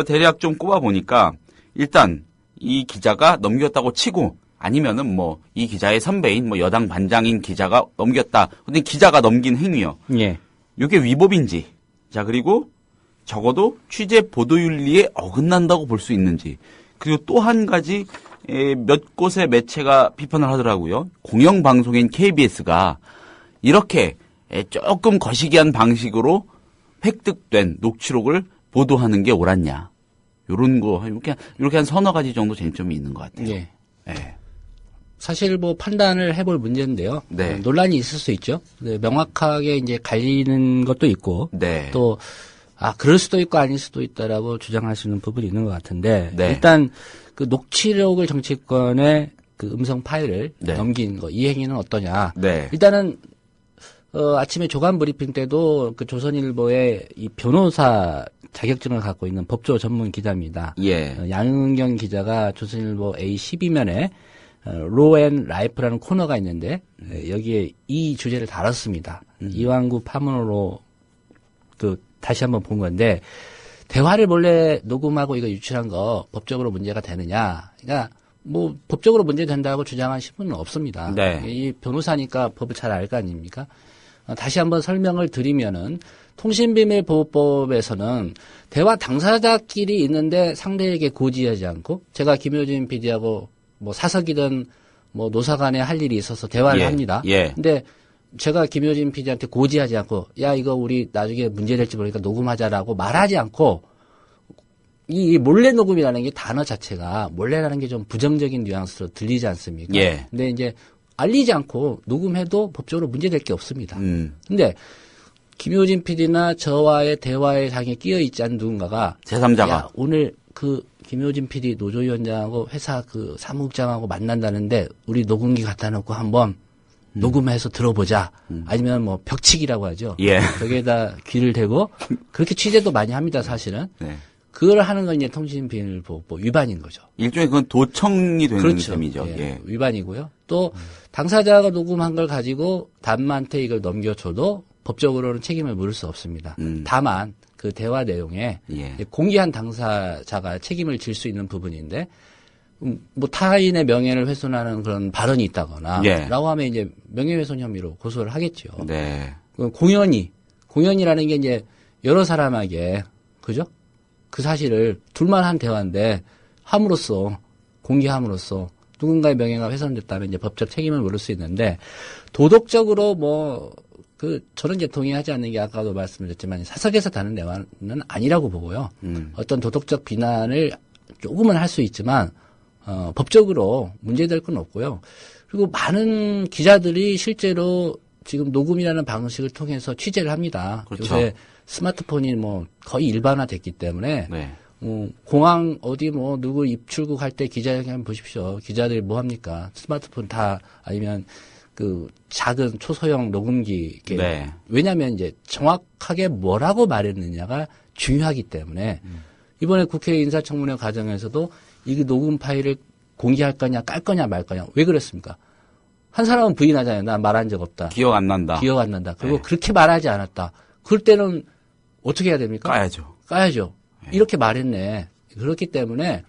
Speaker 9: 대략 좀 꼽아보니까 일단 이 기자가 넘겼다고 치고 아니면은 뭐 이 기자의 선배인 뭐 여당 반장인 기자가 넘겼다. 근데 기자가 넘긴 행위요.
Speaker 3: 예.
Speaker 9: 이게 위법인지. 자, 그리고 적어도 취재 보도윤리에 어긋난다고 볼 수 있는지. 그리고 또 한 가지 몇 곳의 매체가 비판을 하더라고요. 공영방송인 KBS가 이렇게 조금 거시기한 방식으로 획득된 녹취록을 보도하는 게 옳았냐. 요런 거, 이렇게 한 서너 가지 정도 쟁점이 있는 것 같아요.
Speaker 3: 예.
Speaker 9: 예.
Speaker 3: 사실 뭐 판단을 해볼 문제인데요.
Speaker 9: 네.
Speaker 3: 논란이 있을 수 있죠. 네, 명확하게 이제 갈리는 것도 있고
Speaker 9: 네.
Speaker 3: 또 그럴 수도 있고 아닐 수도 있다라고 주장하시는 부분이 있는 것 같은데,
Speaker 9: 네.
Speaker 3: 일단 그 녹취록을 정치권에 그 음성 파일을
Speaker 9: 네.
Speaker 3: 넘긴 거, 이 행위는 어떠냐.
Speaker 9: 네.
Speaker 3: 일단은, 아침에 조간 브리핑 때도 그 조선일보의 이 변호사 자격증을 갖고 있는 법조 전문 기자입니다.
Speaker 9: 예.
Speaker 3: 양은경 기자가 조선일보 A12면에 로 앤 라이프라는 코너가 있는데 여기에 이 주제를 다뤘습니다. 이완구 파문으로 그 다시 한번 본 건데 대화를 몰래 녹음하고 이거 유출한 거 법적으로 문제가 되느냐? 그러니까 뭐 법적으로 문제 된다고 주장하신 분은 없습니다.
Speaker 9: 네.
Speaker 3: 이 변호사니까 법을 잘 알 거 아닙니까? 다시 한번 설명을 드리면은 통신비밀보호법에서는 대화 당사자끼리 있는데 상대에게 고지하지 않고 제가 김효진 PD하고 뭐 사석이든 뭐 노사간에 할 일이 있어서 대화를
Speaker 9: 예,
Speaker 3: 합니다.
Speaker 9: 예.
Speaker 3: 근데 제가 김효진 PD한테 고지하지 않고 야 이거 우리 나중에 문제될지 모르니까 녹음하자라고 말하지 않고 이 몰래 녹음이라는 게 단어 자체가 몰래라는 게 좀 부정적인 뉘앙스로 들리지 않습니까?
Speaker 9: 예.
Speaker 3: 근데 이제 알리지 않고 녹음해도 법적으로 문제될 게 없습니다. 근데 김효진 PD나 저와의 대화의 장에 끼어 있지 않은 누군가가
Speaker 9: 제3자가
Speaker 3: 야 오늘 그 김효진 PD 노조위원장하고 회사 그 사무국장하고 만난다는데 우리 녹음기 갖다 놓고 한번 녹음해서 들어보자. 아니면 뭐 벽치기라고 하죠.
Speaker 9: 예.
Speaker 3: 벽에다 귀를 대고 그렇게 취재도 많이 합니다, 사실은.
Speaker 9: 네.
Speaker 3: 그걸 하는 건 이제 통신비밀보호법 위반인 거죠.
Speaker 9: 일종의 그건 도청이 되는
Speaker 3: 그렇죠.
Speaker 9: 셈이죠.
Speaker 3: 예,
Speaker 9: 예.
Speaker 3: 위반이고요. 또 당사자가 녹음한 걸 가지고 단한테 이걸 넘겨줘도 법적으로는 책임을 물을 수 없습니다. 다만 그 대화 내용에
Speaker 9: 예.
Speaker 3: 공개한 당사자가 책임을 질 수 있는 부분인데 뭐 타인의 명예를 훼손하는 그런 발언이 있다거나
Speaker 9: 예.
Speaker 3: 라고 하면 이제 명예훼손 혐의로 고소를 하겠죠.
Speaker 9: 네.
Speaker 3: 공연이라는 게 이제 여러 사람에게 그죠? 그 사실을 둘만 한 대화인데 함으로써 공개함으로써 누군가의 명예가 훼손됐다면 이제 법적 책임을 물을 수 있는데 도덕적으로 뭐 저는 이제 동의하지 않는 게 아까도 말씀드렸지만 사석에서 다는 대화는 아니라고 보고요. 어떤 도덕적 비난을 조금은 할 수 있지만 법적으로 문제될 건 없고요. 그리고 많은 기자들이 실제로 지금 녹음이라는 방식을 통해서 취재를 합니다.
Speaker 9: 그렇죠.
Speaker 3: 요새 스마트폰이 뭐 거의 일반화됐기 때문에
Speaker 9: 네.
Speaker 3: 공항 어디 뭐 누구 입출국할 때 기자회견 한번 보십시오. 기자들이 뭐 합니까? 스마트폰 다 아니면 그 작은 초소형 녹음기.
Speaker 9: 네.
Speaker 3: 왜냐하면 이제 정확하게 뭐라고 말했느냐가 중요하기 때문에 이번에 국회 인사청문회 과정에서도 이 녹음 파일을 공개할 거냐 깔 거냐 말 거냐 왜 그랬습니까? 한 사람은 부인하잖아요. 나 말한 적 없다.
Speaker 9: 기억 안 난다.
Speaker 3: 기억 안 난다. 그리고
Speaker 9: 네.
Speaker 3: 그렇게 말하지 않았다. 그럴 때는 어떻게 해야 됩니까? 까야죠.
Speaker 9: 네.
Speaker 3: 이렇게 말했네. 그렇기 때문에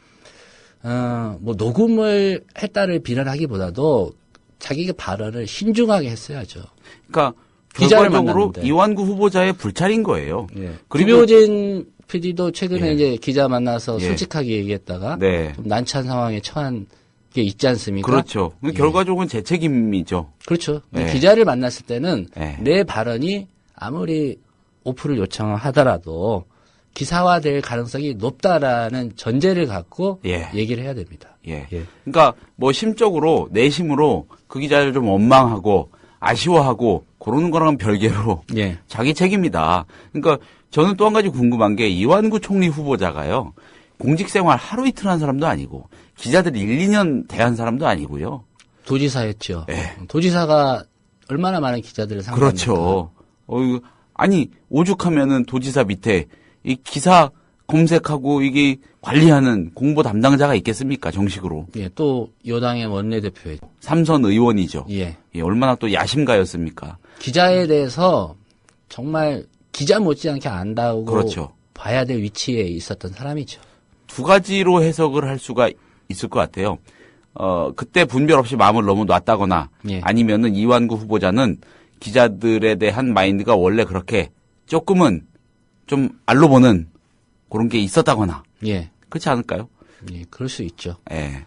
Speaker 3: 뭐 녹음을 했다를 비난하기보다도 자기가 발언을 신중하게 했어야죠.
Speaker 9: 그러니까
Speaker 3: 기자를
Speaker 9: 결과적으로
Speaker 3: 만났는데.
Speaker 9: 이완구 후보자의 불찰인 거예요.
Speaker 3: 예.
Speaker 9: 그리고
Speaker 3: 김효진 PD도 최근에
Speaker 9: 예.
Speaker 3: 이제 기자 만나서
Speaker 9: 예.
Speaker 3: 솔직하게 얘기했다가
Speaker 9: 네.
Speaker 3: 좀 난처한 상황에 처한 게 있지 않습니까?
Speaker 9: 그렇죠.
Speaker 3: 예.
Speaker 9: 결과적으로는 제 책임이죠.
Speaker 3: 그렇죠.
Speaker 9: 네.
Speaker 3: 기자를 만났을 때는
Speaker 9: 네.
Speaker 3: 내 발언이 아무리 오프를 요청하더라도 기사화될 가능성이 높다라는 전제를 갖고
Speaker 9: 예.
Speaker 3: 얘기를 해야 됩니다.
Speaker 9: 예. 그러니까 뭐 심적으로 내심으로 그 기자를 좀 원망하고 아쉬워하고 그러는 거랑은 별개로
Speaker 3: 예.
Speaker 9: 자기 책임이다. 그러니까 저는 또 한 가지 궁금한 게 이완구 총리 후보자가요. 공직 생활 하루 이틀 한 사람도 아니고 기자들 1, 2년 대한 사람도 아니고요.
Speaker 3: 도지사였죠.
Speaker 9: 예.
Speaker 3: 도지사가 얼마나 많은 기자들을 상대합니까?
Speaker 9: 그렇죠. 아니 오죽하면은 도지사 밑에 이 기사 검색하고 이게 관리하는 공보 담당자가 있겠습니까? 정식으로.
Speaker 3: 예, 또 여당의 원내대표에
Speaker 9: 삼선 의원이죠.
Speaker 3: 예.
Speaker 9: 예, 얼마나 또 야심가였습니까?
Speaker 3: 기자에 대해서 정말 기자 못지않게 안다고
Speaker 9: 그렇죠.
Speaker 3: 봐야 될 위치에 있었던 사람이죠.
Speaker 9: 두 가지로 해석을 할 수가 있을 것 같아요. 그때 분별 없이 마음을 너무 놨다거나
Speaker 3: 예.
Speaker 9: 아니면은 이완구 후보자는 기자들에 대한 마인드가 원래 그렇게 조금은 좀 알로 보는 그런 게 있었다거나.
Speaker 3: 예.
Speaker 9: 그렇지 않을까요?
Speaker 3: 예, 그럴 수 있죠.
Speaker 9: 예.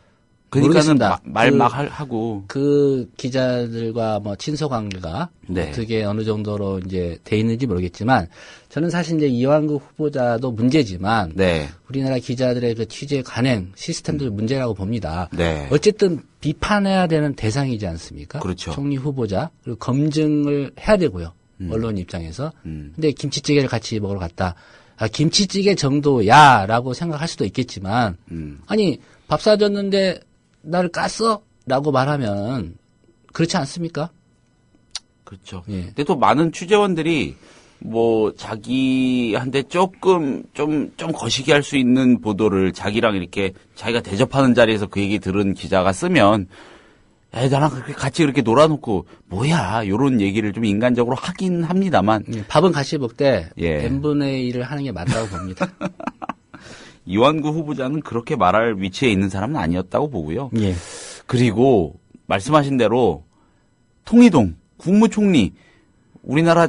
Speaker 9: 그러니까는
Speaker 3: 모르겠습니다.
Speaker 9: 말 막 하고.
Speaker 3: 그 기자들과 뭐 친서 관계가
Speaker 9: 네.
Speaker 3: 어떻게 어느 정도로 이제 돼 있는지 모르겠지만 저는 사실 이제 이완구 후보자도 문제지만
Speaker 9: 네.
Speaker 3: 우리나라 기자들의 그 취재 관행 시스템도 문제라고 봅니다.
Speaker 9: 네.
Speaker 3: 어쨌든 비판해야 되는 대상이지 않습니까?
Speaker 9: 그렇죠.
Speaker 3: 총리 후보자 그리고 검증을 해야 되고요. 언론 입장에서. 근데 김치찌개를 같이 먹으러 갔다. 김치찌개 정도야라고 생각할 수도 있겠지만 아니 밥 사줬는데 나를 깠어? 라고 말하면 그렇지 않습니까?
Speaker 9: 그렇죠.
Speaker 3: 예.
Speaker 9: 근데 또 많은 취재원들이 뭐 자기한테 조금 좀 거시기 할 수 있는 보도를 자기랑 이렇게 자기가 대접하는 자리에서 그 얘기 들은 기자가 쓰면 나랑 그렇게 같이 그렇게 놀아놓고 뭐야 요런 얘기를 좀 인간적으로 하긴 합니다만
Speaker 3: 밥은 같이 먹되
Speaker 9: 예.
Speaker 3: n분의 1을 하는 게 맞다고 봅니다.
Speaker 9: 이완구 후보자는 그렇게 말할 위치에 있는 사람은 아니었다고 보고요.
Speaker 3: 예.
Speaker 9: 그리고 말씀하신 대로 통이동 국무총리 우리나라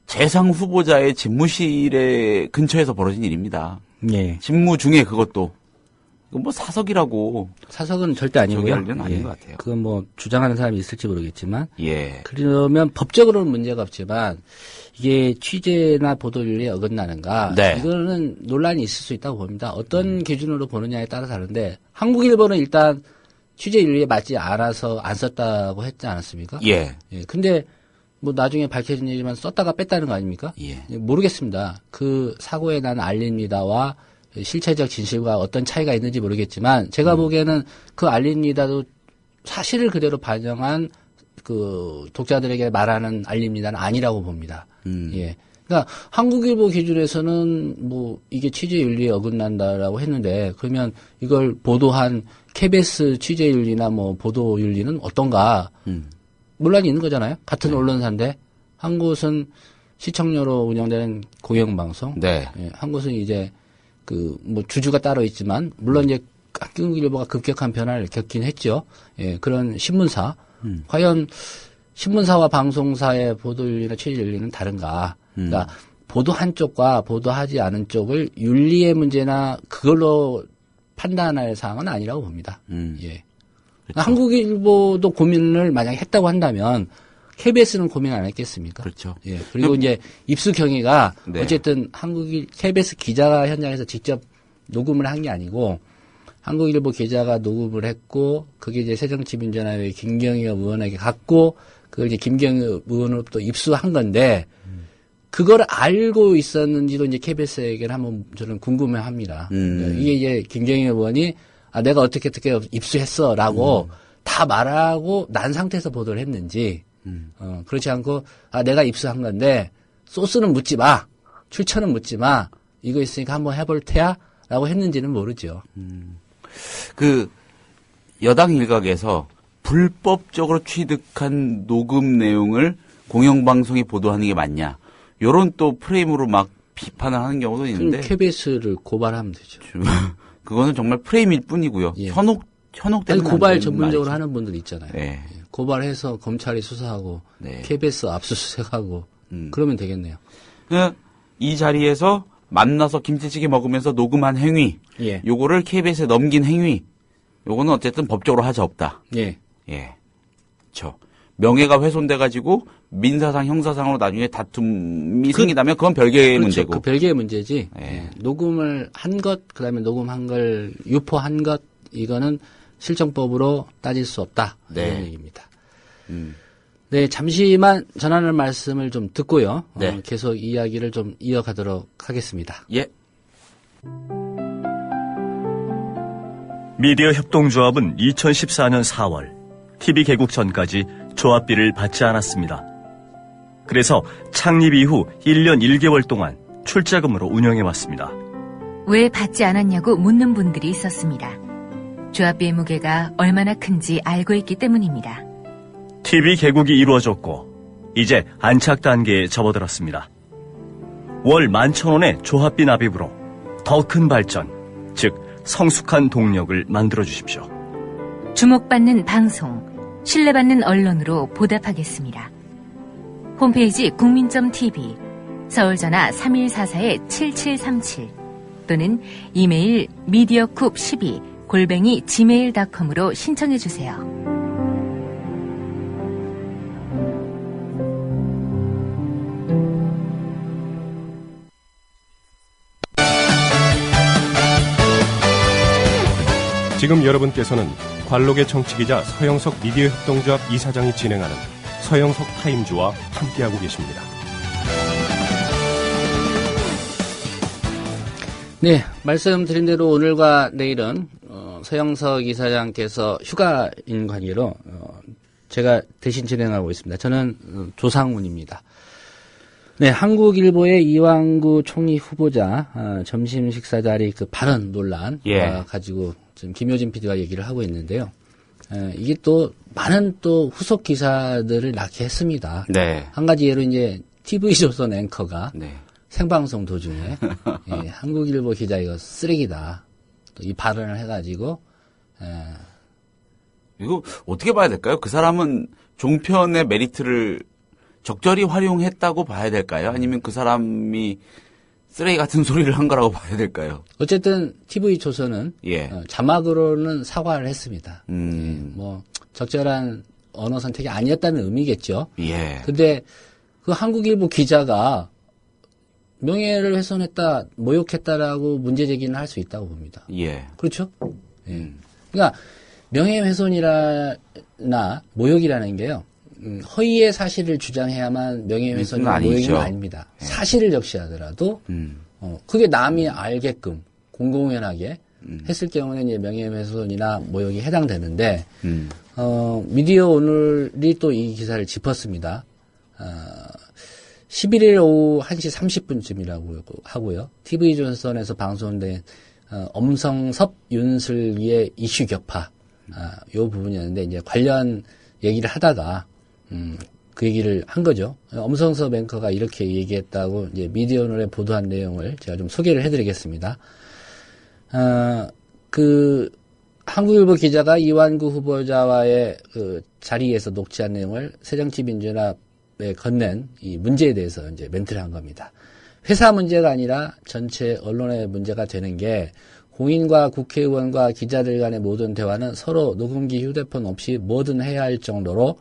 Speaker 9: 재상 후보자의 집무실에 근처에서 벌어진 일입니다.
Speaker 3: 예.
Speaker 9: 집무 중에 그것도 이건 뭐 사석이라고
Speaker 3: 사석은 절대 아니고요.
Speaker 9: 저기 할 일은 아닌 것 같아요.
Speaker 3: 그건 뭐 주장하는 사람이 있을지 모르겠지만
Speaker 9: 예.
Speaker 3: 그러면 법적으로는 문제가 없지만 이게 취재나 보도윤리에 어긋나는가
Speaker 9: 네.
Speaker 3: 이거는 논란이 있을 수 있다고 봅니다. 어떤 기준으로 보느냐에 따라 다른데 한국일보는 일단 취재윤리에 맞지 않아서 안 썼다고 했지 않았습니까?
Speaker 9: 예.
Speaker 3: 예. 근데 뭐 나중에 밝혀진 얘기지만 썼다가 뺐다는 거 아닙니까?
Speaker 9: 예.
Speaker 3: 모르겠습니다. 그 사고에 난 알립니다와 실체적 진실과 어떤 차이가 있는지 모르겠지만 제가 보기에는 그 알립니다도 사실을 그대로 반영한 그 독자들에게 말하는 알립니다는 아니라고 봅니다. 예. 그러니까 한국일보 기준에서는 뭐 이게 취재윤리에 어긋난다라고 했는데 그러면 이걸 보도한 KBS 취재윤리나 뭐 보도윤리는 어떤가? 논란이 있는 거잖아요. 같은 언론사인데 한 곳은 시청료로 운영되는 공영방송,
Speaker 9: 네.
Speaker 3: 예, 한 곳은 이제 그 뭐 주주가 따로 있지만 물론 이제 한국일보가 급격한 변화를 겪긴 했죠. 예, 그런 신문사 과연 신문사와 방송사의 보도윤리나 취재윤리는 다른가? 그러니까 보도한 쪽과 보도하지 않은 쪽을 윤리의 문제나 그걸로 판단할 사항은 아니라고 봅니다. 예.
Speaker 9: 그렇죠.
Speaker 3: 한국일보도 고민을 만약에 했다고 한다면 KBS는 고민 안 했겠습니까?
Speaker 9: 그렇죠.
Speaker 3: 예. 그리고 이제 입수 경위가
Speaker 9: 네.
Speaker 3: 어쨌든 KBS 기자가 현장에서 직접 녹음을 한 게 아니고 한국일보 기자가 녹음을 했고 그게 이제 새정치민주연합의 김경엽 의원에게 갔고 그걸 이제 김경엽 의원으로부터 입수한 건데 그걸 알고 있었는지도 이제 KBS에게는 한번 저는 궁금해합니다. 이게 이제 김경엽 의원이 내가 어떻게 입수했어라고 다 말하고 난 상태에서 보도를 했는지 그렇지 않고 내가 입수한 건데 소스는 묻지 마, 출처는 묻지 마, 이거 있으니까 한번 해볼 테야라고 했는지는 모르죠.
Speaker 9: 그 여당 일각에서 불법적으로 취득한 녹음 내용을 공영방송이 보도하는 게 맞냐? 요런 또 프레임으로 막 비판을 하는 경우도 있는데
Speaker 3: KBS를 고발하면 되죠.
Speaker 9: 그거는 정말 프레임일 뿐이고요.
Speaker 3: 예.
Speaker 9: 현혹되는
Speaker 3: 고발 전문적으로 하는 분들 있잖아요.
Speaker 9: 네.
Speaker 3: 예. 고발해서 검찰이 수사하고
Speaker 9: 네.
Speaker 3: KBS 압수수색하고 그러면 되겠네요.
Speaker 9: 이 자리에서 만나서 김치찌개 먹으면서 녹음한 행위,
Speaker 3: 예.
Speaker 9: 요거를 KBS에 넘긴 행위, 요거는 어쨌든 법적으로 하자 없다.
Speaker 3: 예.
Speaker 9: 예. 그렇죠. 명예가 훼손돼가지고 민사상, 형사상으로 나중에 다툼이 생기다면 그건 별개의
Speaker 3: 그렇죠.
Speaker 9: 문제고.
Speaker 3: 그 별개의 문제지.
Speaker 9: 예.
Speaker 3: 예. 녹음을 한 것, 그다음에 녹음한 걸 유포한 것, 이거는 실정법으로 따질 수 없다.
Speaker 9: 네.
Speaker 3: 이런 얘기입니다. 네, 잠시만 전하는 말씀을 좀 듣고요.
Speaker 9: 네.
Speaker 3: 계속 이야기를 좀 이어가도록 하겠습니다.
Speaker 9: 예.
Speaker 10: 미디어 협동조합은 2014년 4월 TV 개국 전까지 조합비를 받지 않았습니다. 그래서 창립 이후 1년 1개월 동안 출자금으로 운영해왔습니다.
Speaker 6: 왜 받지 않았냐고 묻는 분들이 있었습니다. 조합비의 무게가 얼마나 큰지 알고 있기 때문입니다.
Speaker 10: TV 개국이 이루어졌고 이제 안착 단계에 접어들었습니다. 월 11,000원의 조합비 납입으로 더 큰 발전, 즉 성숙한 동력을 만들어 주십시오.
Speaker 6: 주목받는 방송, 신뢰받는 언론으로 보답하겠습니다. 홈페이지 국민.tv, 서울전화 3144-7737 또는 이메일 mediacoup12@gmail.com으로 신청해 주세요.
Speaker 11: 지금 여러분께서는 관록의 정치기자 서영석 미디어 협동조합 이사장이 진행하는 서영석 타임즈와 함께하고 계십니다.
Speaker 3: 네, 말씀드린 대로 오늘과 내일은 서영석 이사장께서 휴가인 관계로 제가 대신 진행하고 있습니다. 저는 조상훈입니다. 네, 한국일보의 이완구 총리 후보자 점심 식사 자리 그 발언 논란 가지고 지금 김효진 PD와 얘기를 하고 있는데요. 이게 또 많은 또 후속 기사들을 낳게 했습니다.
Speaker 9: 네.
Speaker 3: 한 가지 예로 이제 TV조선 앵커가
Speaker 9: 네.
Speaker 3: 생방송 도중에 한국일보 기자 이거 쓰레기다. 또 이 발언을 해가지고
Speaker 9: 이거 어떻게 봐야 될까요? 그 사람은 종편의 메리트를 적절히 활용했다고 봐야 될까요? 아니면 그 사람이 쓰레기 같은 소리를 한 거라고 봐야 될까요?
Speaker 3: 어쨌든 TV조선은 자막으로는 사과를 했습니다. 뭐 적절한 언어 선택이 아니었다는 의미겠죠. 근데 그 한국일보 기자가 명예를 훼손했다, 모욕했다라고 문제 제기는 할 수 있다고 봅니다. 그렇죠? 그러니까 명예훼손이나 모욕이라는 게요. 허위의 사실을 주장해야만 명예훼손이나 모욕은 아닙니다. 사실을 적시하더라도 그게 남이 알게끔 공공연하게 했을 경우는 이제 명예훼손이나 모욕이 해당되는데 미디어 오늘이 또 이 기사를 짚었습니다. 11일 오후 1시 30분쯤이라고 하고요. TV조선에서 방송된 엄성섭 윤슬기의 이슈 격파 요 부분이었는데 이제 관련 얘기를 하다가 그 얘기를 한 거죠. 엄성섭 앵커가 이렇게 얘기했다고 이제 미디어오늘에 보도한 내용을 제가 좀 소개를 해드리겠습니다. 그 한국일보 기자가 이완구 후보자와의 그 자리에서 녹취한 내용을 새정치민주연합에 건넨 이 문제에 대해서 이제 멘트를 한 겁니다. 회사 문제가 아니라 전체 언론의 문제가 되는 게 공인과 국회의원과 기자들 간의 모든 대화는 서로 녹음기 휴대폰 없이 뭐든 해야 할 정도로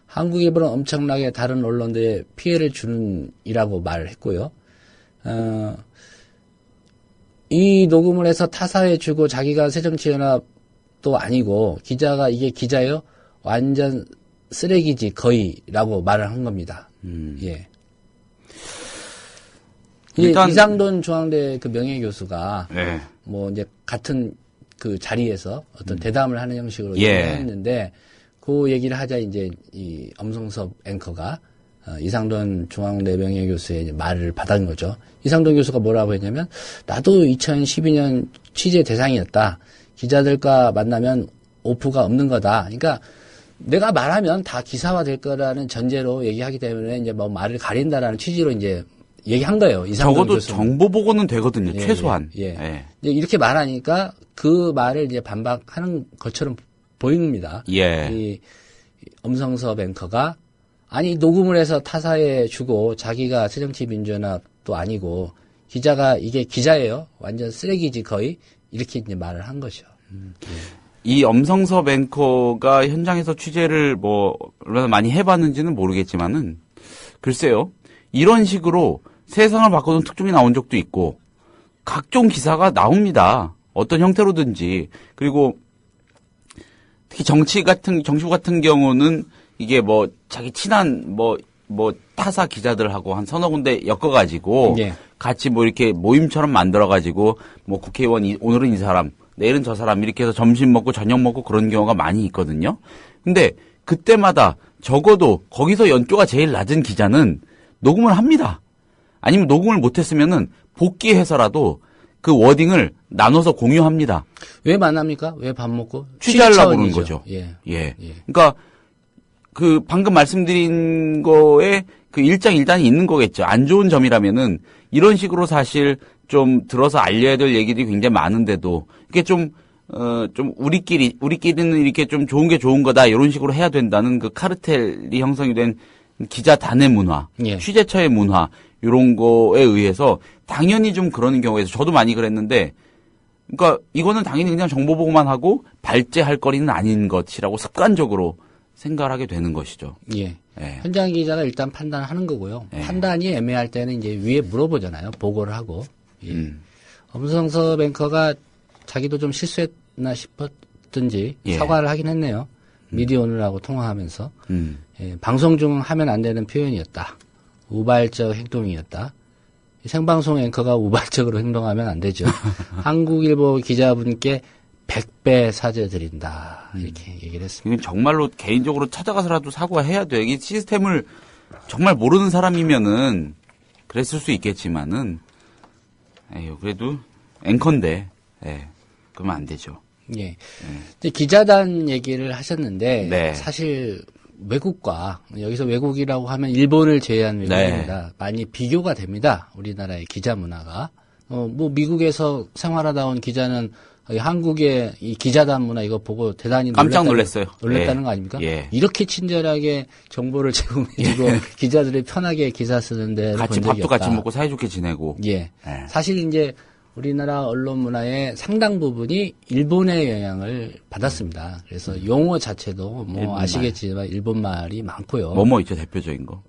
Speaker 3: 한국일보는 엄청나게 다른 언론들에 피해를 주는 이라고 말을 했고요. 이 녹음을 해서 타사에 주고 자기가 새정치연합도 아니고 기자가 이게 기자요? 완전 쓰레기지 거의라고 말을 한 겁니다. 일단 이상돈 중앙대 그 명예교수가 뭐 이제 같은 그 자리에서 어떤 대담을 하는 형식으로 얘기했는데 그 얘기를 하자 이제 이 엄성섭 앵커가 이상돈 중앙대 명예교수의 이제 말을 받은 거죠. 이상돈 교수가 뭐라고 했냐면 나도 2012년 취재 대상이었다. 기자들과 만나면 오프가 없는 거다. 그러니까 내가 말하면 다 기사화 될 거라는 전제로 얘기하기 때문에 이제 뭐 말을 가린다라는 취지로 이제 얘기한 거예요.
Speaker 9: 적어도
Speaker 3: 교수는.
Speaker 9: 정보 보고는 되거든요. 최소한.
Speaker 3: 이제 이렇게 말하니까 그 말을 이제 반박하는 것처럼 보입니다. 이 엄성섭 앵커가 아니 녹음을 해서 타사에 주고 자기가 새정치민주연합도 아니고 기자가 이게 기자예요. 완전 쓰레기지 거의 이렇게 이제 말을 한 거죠.
Speaker 9: 이 엄성섭 앵커가 현장에서 취재를 뭐 얼마나 많이 해봤는지는 모르겠지만은 글쎄요. 이런 식으로 세상을 바꾸는 특종이 나온 적도 있고 각종 기사가 나옵니다. 어떤 형태로든지. 그리고 특히 정치부 같은 경우는 이게 뭐 자기 친한 뭐 타사 기자들하고 한 서너 군데 엮어가지고 같이 뭐 이렇게 모임처럼 만들어가지고 뭐 국회의원 오늘은 이 사람 내일은 저 사람 이렇게 해서 점심 먹고 저녁 먹고 그런 경우가 많이 있거든요. 근데 그때마다 적어도 거기서 연조가 제일 낮은 기자는 녹음을 합니다. 아니면 녹음을 못했으면은 복귀해서라도 그 워딩을 나눠서 공유합니다.
Speaker 3: 왜 만납니까? 왜 밥 먹고?
Speaker 9: 취재하려고 그러는 거죠. 그러니까 그 방금 말씀드린 거에 그 일장일단이 있는 거겠죠. 안 좋은 점이라면은 이런 식으로 사실 좀 들어서 알려야 될 얘기들이 굉장히 많은데도 이게 좀 우리끼리는 이렇게 좀 좋은 게 좋은 거다 이런 식으로 해야 된다는 그 카르텔이 형성이 된 기자단의 문화, 취재처의 문화 이런 거에 의해서 당연히 좀 그러는 경우에서 저도 많이 그랬는데 그러니까 이거는 당연히 그냥 정보 보고만 하고 발제할 거리는 아닌 것이라고 습관적으로 생각을 하게 되는 것이죠.
Speaker 3: 현장 기자가 일단 판단하는 거고요. 판단이 애매할 때는 이제 위에 물어보잖아요. 보고를 하고. 엄성섭 앵커가 자기도 좀 실수했나 싶었든지 사과를 하긴 했네요. 미디어 오늘하고 통화하면서. 방송 중 하면 안 되는 표현이었다. 우발적 행동이었다. 생방송 앵커가 우발적으로 행동하면 안 되죠. 한국일보 기자분께 100배 사죄드린다. 이렇게 얘기를 했습니다.
Speaker 9: 이건 정말로 개인적으로 찾아가서라도 사과해야 돼요. 이 시스템을 정말 모르는 사람이면은 그랬을 수 있겠지만은, 에휴, 그래도 앵커인데, 예, 그러면 안 되죠.
Speaker 3: 예. 네. 기자단 얘기를 하셨는데,
Speaker 9: 네.
Speaker 3: 사실 외국과, 여기서 외국이라고 하면 일본을 제외한 외국입니다. 네. 많이 비교가 됩니다. 우리나라의 기자 문화가. 뭐 미국에서 생활하다 온 기자는 한국의 이 기자단 문화 이거 보고 대단히
Speaker 9: 깜짝 놀랐어요.
Speaker 3: 놀랐다는
Speaker 9: 예.
Speaker 3: 거 아닙니까?
Speaker 9: 예.
Speaker 3: 이렇게 친절하게 정보를 제공해주고
Speaker 9: 예.
Speaker 3: 기자들이 편하게 기사 쓰는데
Speaker 9: 같이 밥도 같이 먹고 사이좋게 지내고.
Speaker 3: 예.
Speaker 9: 예.
Speaker 3: 사실 이제 우리나라 언론 문화의 상당 부분이 일본의 영향을 받았습니다. 그래서 용어 자체도 뭐
Speaker 9: 일본말.
Speaker 3: 아시겠지만 일본말이 많고요.
Speaker 9: 뭐뭐 있죠, 대표적인 거.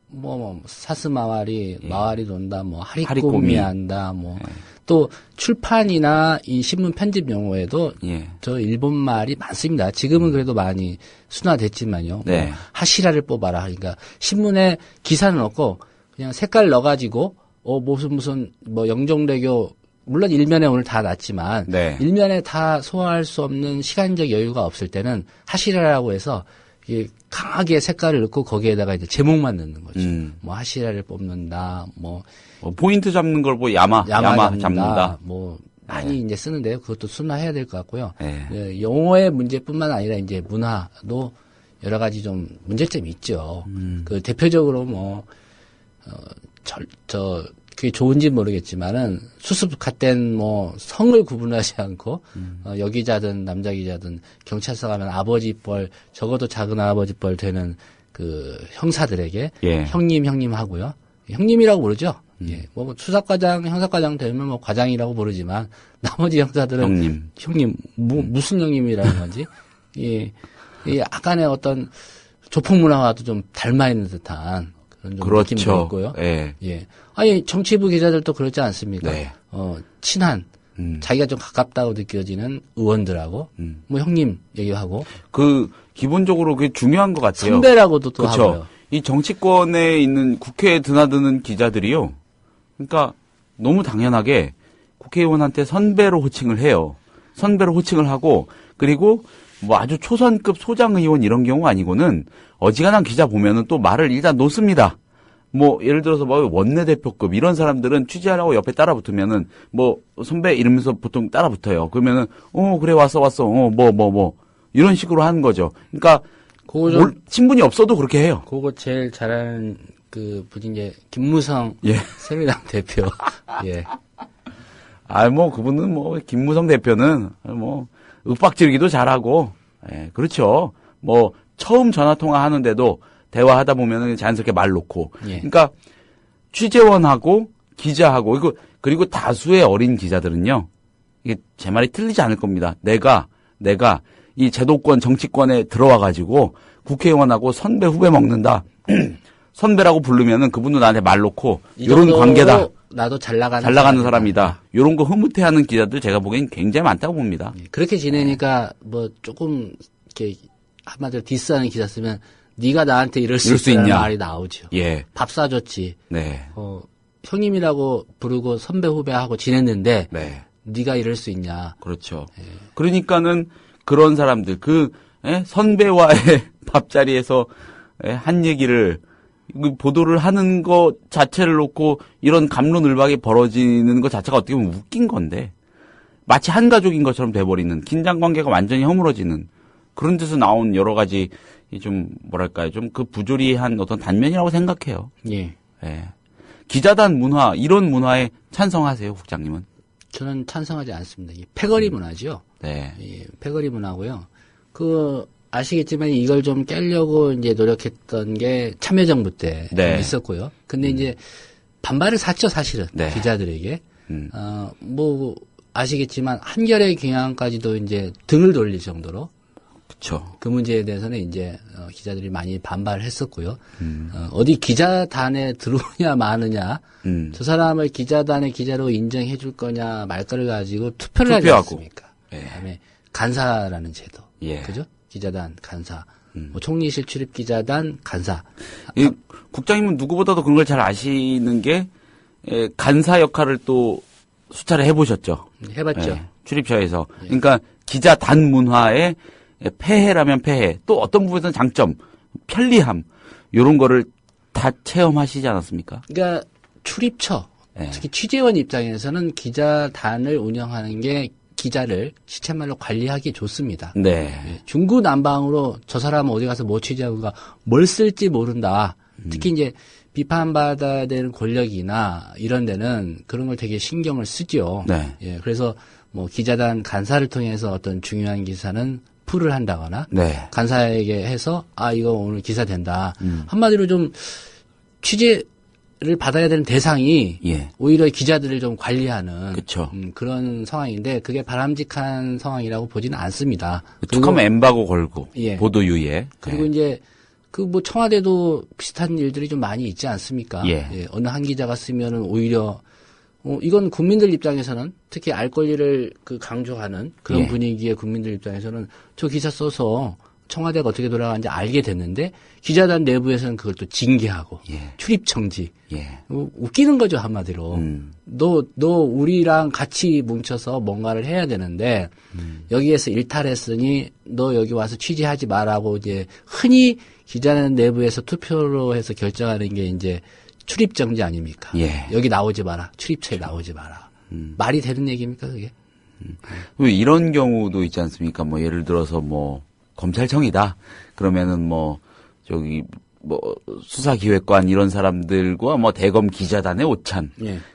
Speaker 3: 사스마와리,
Speaker 9: 예.
Speaker 3: 마와리 돈다, 뭐
Speaker 9: 하리꼬미
Speaker 3: 하리꼬미 한다, 뭐 또 출판이나 이 신문 편집 용어에도 저 일본말이 많습니다. 지금은 그래도 많이 순화됐지만요.
Speaker 9: 네.
Speaker 3: 뭐 하시라를 뽑아라. 그러니까 신문에 기사는 없고 그냥 색깔 넣어가지고 무슨 뭐 영종대교 물론 일면에 오늘 다 났지만
Speaker 9: 네.
Speaker 3: 일면에 다 소화할 수 없는 시간적 여유가 없을 때는 하시라라고 해서 강하게 색깔을 넣고 거기에다가 이제 제목만 넣는 거죠. 뭐 하시라를 뽑는다, 뭐
Speaker 9: 포인트 잡는 걸 뭐 야마 잡는다.
Speaker 3: 뭐 많이 이제 쓰는데요. 그것도 순화해야 될 것 같고요.
Speaker 9: 네.
Speaker 3: 예, 용어의 문제뿐만 아니라 이제 문화도 여러 가지 좀 문제점이 있죠. 그 대표적으로 뭐 그게 좋은지 모르겠지만은 수습 갓된 뭐 성을 구분하지 않고 여기자든 남자 기자든 경찰서 가면 아버지 뻘 적어도 작은 아버지 뻘 되는 그 형사들에게
Speaker 9: 예.
Speaker 3: 형님 하고요. 형님이라고 부르죠. 예. 뭐 수사과장, 형사과장 되면 뭐 과장이라고 부르지만 나머지 형사들은 형님 무슨 형님이라는 건지 이 약간의 어떤 조폭 문화와도 좀 닮아 있는 듯한 그런 좀
Speaker 9: 그렇죠.
Speaker 3: 느낌도 있고요.
Speaker 9: 예.
Speaker 3: 예. 아니 정치부 기자들도 그렇지 않습니까?
Speaker 9: 네.
Speaker 3: 친한 자기가 좀 가깝다고 느껴지는 의원들하고 뭐 형님 얘기하고
Speaker 9: 기본적으로 그게 중요한 것 같아요.
Speaker 3: 선배라고도 또
Speaker 9: 그렇죠.
Speaker 3: 하고요.
Speaker 9: 이 정치권에 있는 국회에 드나드는 기자들이요. 그러니까 너무 당연하게 국회의원한테 선배로 호칭을 해요. 선배로 호칭을 하고 그리고 뭐 아주 초선급 소장 의원 이런 경우 아니고는 어지간한 기자 보면은 또 말을 일단 놓습니다. 뭐 예를 들어서 뭐 원내대표급 이런 사람들은 취재하려고 옆에 따라 붙으면은 뭐 선배 이러면서 보통 따라 붙어요. 그러면은 그래 왔어 뭐 이런 식으로 하는 거죠. 그러니까 친분이 없어도 그렇게 해요.
Speaker 3: 그거 제일 잘하는 그 분이 이제 김무성 새누리당 대표. 예.
Speaker 9: 뭐 그분은 뭐 김무성 대표는 뭐 윽박지르기도 잘하고, 예, 그렇죠. 뭐 처음 전화 통화하는데도 대화하다 보면은 자연스럽게 말 놓고, 그러니까 취재원하고 기자하고 그리고 다수의 어린 기자들은요, 이게 제 말이 틀리지 않을 겁니다. 내가 이 제도권 정치권에 들어와 가지고 국회의원하고 선배 후배 먹는다. 선배라고 부르면은 그분도 나한테 말 놓고 이런 관계다.
Speaker 3: 나도 잘 나가는
Speaker 9: 사람이다. 이런 거 흐뭇해하는 기자들 제가 보기엔 굉장히 많다고 봅니다.
Speaker 3: 그렇게 지내니까 뭐 조금 이렇게 한마디로 디스하는 기사 쓰면 네가 나한테 이럴 수 있냐는 말이 나오죠.
Speaker 9: 예.
Speaker 3: 밥 사줬지.
Speaker 9: 네.
Speaker 3: 형님이라고 부르고 선배 후배하고 지냈는데
Speaker 9: 네.
Speaker 3: 네가 이럴 수 있냐.
Speaker 9: 그렇죠. 예. 그러니까는 그런 사람들 선배와의 밥자리에서 한 얘기를 보도를 하는 것 자체를 놓고 이런 갑론을박이 벌어지는 것 자체가 어떻게 보면 웃긴 건데 마치 한 가족인 것처럼 돼버리는 긴장관계가 완전히 허물어지는 그런 데서 나온 여러 가지 좀 뭐랄까요 좀 그 부조리한 어떤 단면이라고 생각해요.
Speaker 3: 예.
Speaker 9: 예. 기자단 문화 이런 문화에 찬성하세요, 국장님은?
Speaker 3: 저는 찬성하지 않습니다. 이 패거리 문화죠.
Speaker 9: 네.
Speaker 3: 이 패거리 문화고요. 아시겠지만 이걸 좀 깨려고 이제 노력했던 게 참여정부 때 있었고요. 근데 이제 반발을 샀죠, 사실은. 기자들에게. 뭐 아시겠지만 한겨레 경향까지도 이제 등을 돌릴 정도로
Speaker 9: 그렇죠.
Speaker 3: 그 문제에 대해서는 이제 기자들이 많이 반발을 했었고요. 어디 기자단에 들어오냐 마느냐, 저 사람을 기자단의 기자로 인정해 줄 거냐 말거를 가지고 투표를 하지 않습니까? 그다음에 간사라는 제도, 그죠? 기자단 간사, 뭐 총리실 출입 기자단 간사.
Speaker 9: 국장님은 누구보다도 그런 걸 잘 아시는 게 간사 역할을 또 수차례 해보셨죠?
Speaker 3: 해봤죠.
Speaker 9: 예, 출입처에서. 그러니까 기자 단문화의 폐해라면 폐해, 또 어떤 부분에서는 장점, 편리함, 요런 거를 다 체험하시지 않았습니까?
Speaker 3: 그러니까 출입처, 특히 취재원 입장에서는 기자단을 운영하는 게 기자를 시쳇말로 관리하기 좋습니다.
Speaker 9: 네.
Speaker 3: 중구난방으로 저 사람은 어디 가서 뭐 취재하고가 뭘 쓸지 모른다. 특히 이제 비판받아야 되는 권력이나 이런 데는 그런 걸 되게 신경을 쓰죠.
Speaker 9: 네.
Speaker 3: 예, 그래서 뭐 기자단 간사를 통해서 어떤 중요한 기사는 풀을 한다거나
Speaker 9: 네.
Speaker 3: 간사에게 해서 이거 오늘 기사 된다. 한마디로 좀 취재를 받아야 되는 대상이 오히려 기자들을 좀 관리하는 그런 상황인데 그게 바람직한 상황이라고 보지는 않습니다.
Speaker 9: 툭하면 엠바고 걸고
Speaker 3: 예.
Speaker 9: 보도 유예.
Speaker 3: 그리고 이제 그 뭐 청와대도 비슷한 일들이 좀 많이 있지 않습니까? 예, 어느 한 기자가 쓰면은 오히려 이건 국민들 입장에서는 특히 알 권리를 강조하는 그런 분위기의 국민들 입장에서는 저 기사 써서 청와대가 어떻게 돌아가는지 알게 됐는데 기자단 내부에서는 그걸 또 징계하고 출입 정지. 웃기는 거죠 한마디로. 너 우리랑 같이 뭉쳐서 뭔가를 해야 되는데 여기에서 일탈했으니 너 여기 와서 취재하지 마라고 이제 흔히 기자단 내부에서 투표로 해서 결정하는 게 이제 출입 정지 아닙니까? 여기 나오지 마라. 출입처에 나오지 마라. 말이 되는 얘기입니까 그게?
Speaker 9: 이런 경우도 있지 않습니까? 뭐 예를 들어서 뭐 검찰청이다. 그러면은 수사기획관 이런 사람들과 대검 기자단의 오찬.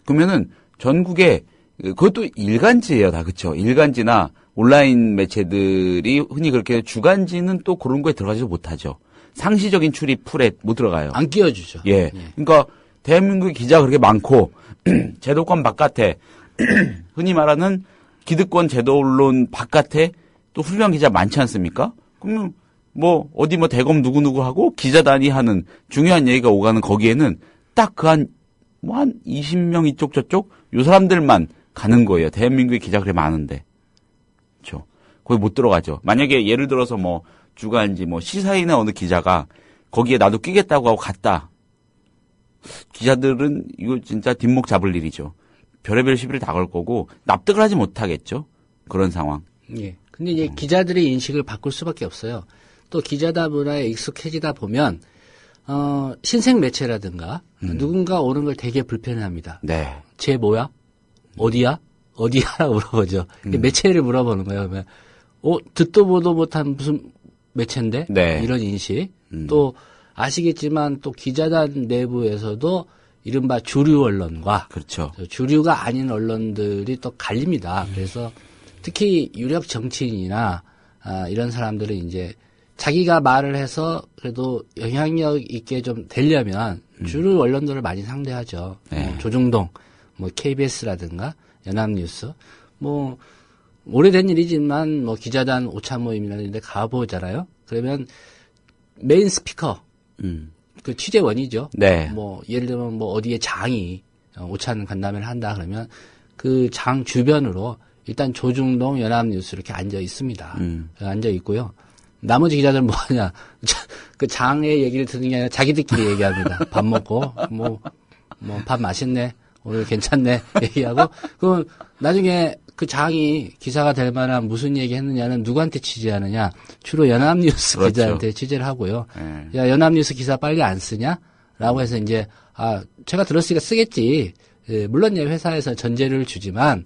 Speaker 9: 그러면은 전국에 그것도 일간지예요, 다 그렇죠. 일간지나 온라인 매체들이 흔히 그렇게 주간지는 또 그런 거에 들어가지도 못하죠. 상시적인 출입 풀에 못 들어가요.
Speaker 3: 안 끼워주죠.
Speaker 9: 예. 그러니까 대한민국 기자가 그렇게 많고 제도권 바깥에 흔히 말하는 기득권 제도 언론 바깥에 또 훌륭한 기자 많지 않습니까? 그러면 어디 대검 누구누구하고 기자단이 하는 중요한 얘기가 오가는 거기에는 딱 한 20명 이쪽 저쪽 요 사람들만 가는 거예요. 대한민국의 기자가 그렇게 많은데. 그렇죠. 거기 못 들어가죠. 만약에 예를 들어서 주간지 시사인의 어느 기자가 거기에 나도 끼겠다고 하고 갔다. 기자들은 이거 진짜 뒷목 잡을 일이죠. 별의별 시비를 다 걸 거고 납득을 하지 못하겠죠. 그런 상황.
Speaker 3: 예. 근데 이제 기자들의 인식을 바꿀 수밖에 없어요. 또 기자다 문화에 익숙해지다 보면 신생 매체라든가 누군가 오는 걸 되게 불편해합니다.
Speaker 9: 네.
Speaker 3: 쟤 뭐야? 어디야? 어디야라고 물어보죠. 매체를 물어보는 거예요. 그러면 듣도 보도 못한 무슨 매체인데?
Speaker 9: 네.
Speaker 3: 이런 인식. 또 아시겠지만 또 기자단 내부에서도 이른바 주류 언론과
Speaker 9: 그렇죠.
Speaker 3: 주류가 아닌 언론들이 또 갈립니다. 그래서 특히 유력 정치인이나 이런 사람들은 이제 자기가 말을 해서 그래도 영향력 있게 좀 되려면 주류 언론들을 많이 상대하죠. 조중동, KBS라든가 연합뉴스, 오래된 일이지만 기자단 오찬 모임이라는 데 가보잖아요. 그러면 메인 스피커, 그 취재원이죠.
Speaker 9: 네.
Speaker 3: 예를 들면 어디에 장이 오찬 간담회를 한다 그러면 그 장 주변으로 일단 조중동 연합뉴스 이렇게 앉아 있습니다. 앉아 있고요. 나머지 기자들은 뭐 하냐. 그 장의 얘기를 듣는 게 아니라 자기들끼리 얘기합니다. 밥 먹고, 밥 맛있네. 오늘 괜찮네. 얘기하고. 그럼 나중에 그 장이 기사가 될 만한 무슨 얘기 했느냐는 누구한테 취재하느냐. 주로 연합뉴스
Speaker 9: 그렇죠.
Speaker 3: 기자한테 취재를 하고요. 야, 연합뉴스 기사 빨리 안 쓰냐? 라고 해서 이제, 제가 들었으니까 쓰겠지. 예, 물론 회사에서 전제를 주지만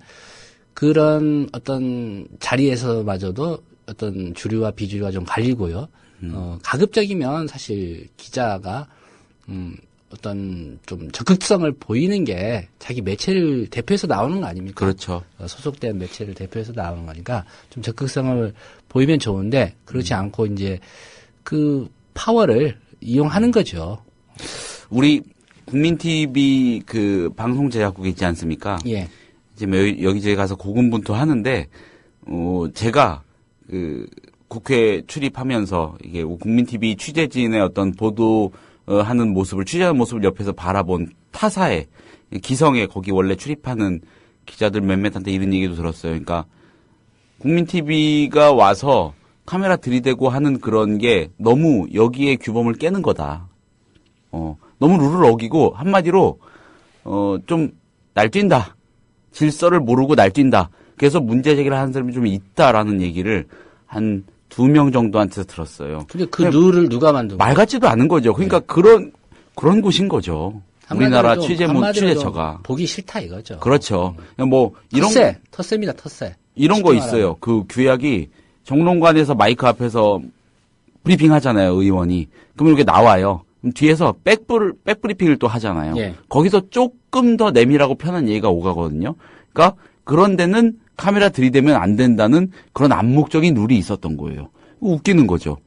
Speaker 3: 그런 어떤 자리에서마저도 어떤 주류와 비주류가 좀 갈리고요. 가급적이면 사실 기자가 어떤 좀 적극성을 보이는 게 자기 매체를 대표해서 나오는 거 아닙니까?
Speaker 9: 그렇죠.
Speaker 3: 소속된 매체를 대표해서 나오는 거니까 좀 적극성을 보이면 좋은데 그렇지 않고 이제 그 파워를 이용하는 거죠.
Speaker 9: 우리 국민 TV 그 방송 제작국에 있지 않습니까?
Speaker 3: 예.
Speaker 9: 이제 여기저기 가서 고군분투 하는데 제가 그 국회 출입하면서 이게 국민 TV 취재진의 어떤 보도하는 모습을 취재하는 모습을 옆에서 바라본 타사의 기성에 거기 원래 출입하는 기자들 몇몇한테 이런 얘기도 들었어요. 그러니까 국민 TV가 와서 카메라 들이대고 하는 그런 게 너무 여기에 규범을 깨는 거다. 너무 룰을 어기고 한마디로 좀 날뛴다. 질서를 모르고 날뛴다. 그래서 문제 제기를 하는 사람이 좀 있다라는 얘기를 한 2명 정도한테서 들었어요.
Speaker 3: 근데 그 룰을 누가 만든 거예요?
Speaker 9: 말 같지도 않은 거죠. 그러니까 네. 그런 곳인 거죠. 우리나라 취재처가.
Speaker 3: 보기 싫다 이거죠.
Speaker 9: 그렇죠. 뭐 이런
Speaker 3: 텃세입니다. 텃세.
Speaker 9: 이런 거 있어요. 그 규약이 정론관에서 마이크 앞에서 브리핑 하잖아요. 의원이. 그러면 이렇게 나와요. 그럼 뒤에서 백브리핑을 또 하잖아요.
Speaker 3: 예.
Speaker 9: 거기서 조금 더 내밀하고 편한 얘기가 오가거든요. 그러니까 그런 데는 카메라 들이대면 안 된다는 그런 암묵적인 룰이 있었던 거예요. 웃기는 거죠.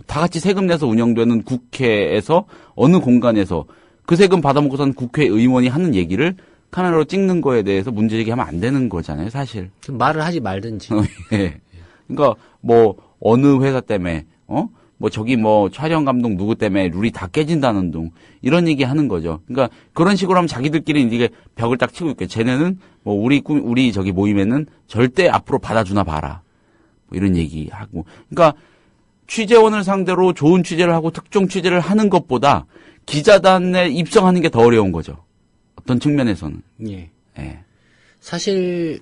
Speaker 9: 다 같이 세금 내서 운영되는 국회에서 어느 공간에서 그 세금 받아먹고 산 국회의원이 하는 얘기를 카메라로 찍는 거에 대해서 문제 제기하면 안 되는 거잖아요, 사실.
Speaker 3: 말을 하지 말든지.
Speaker 9: 예. 그러니까 뭐 어느 회사 때문에 뭐 저기 뭐 촬영 감독 누구 때문에 룰이 다 깨진다는 둥 이런 얘기 하는 거죠. 그러니까 그런 식으로 하면 자기들끼리 이게 벽을 딱 치고 있고 쟤네는 뭐 우리 저기 모임에는 절대 앞으로 받아주나 봐라. 뭐 이런 얘기하고. 그러니까 취재원을 상대로 좋은 취재를 하고 특정 취재를 하는 것보다 기자단에 입성하는 게 더 어려운 거죠. 어떤 측면에서는.
Speaker 3: 예.
Speaker 9: 예.
Speaker 3: 사실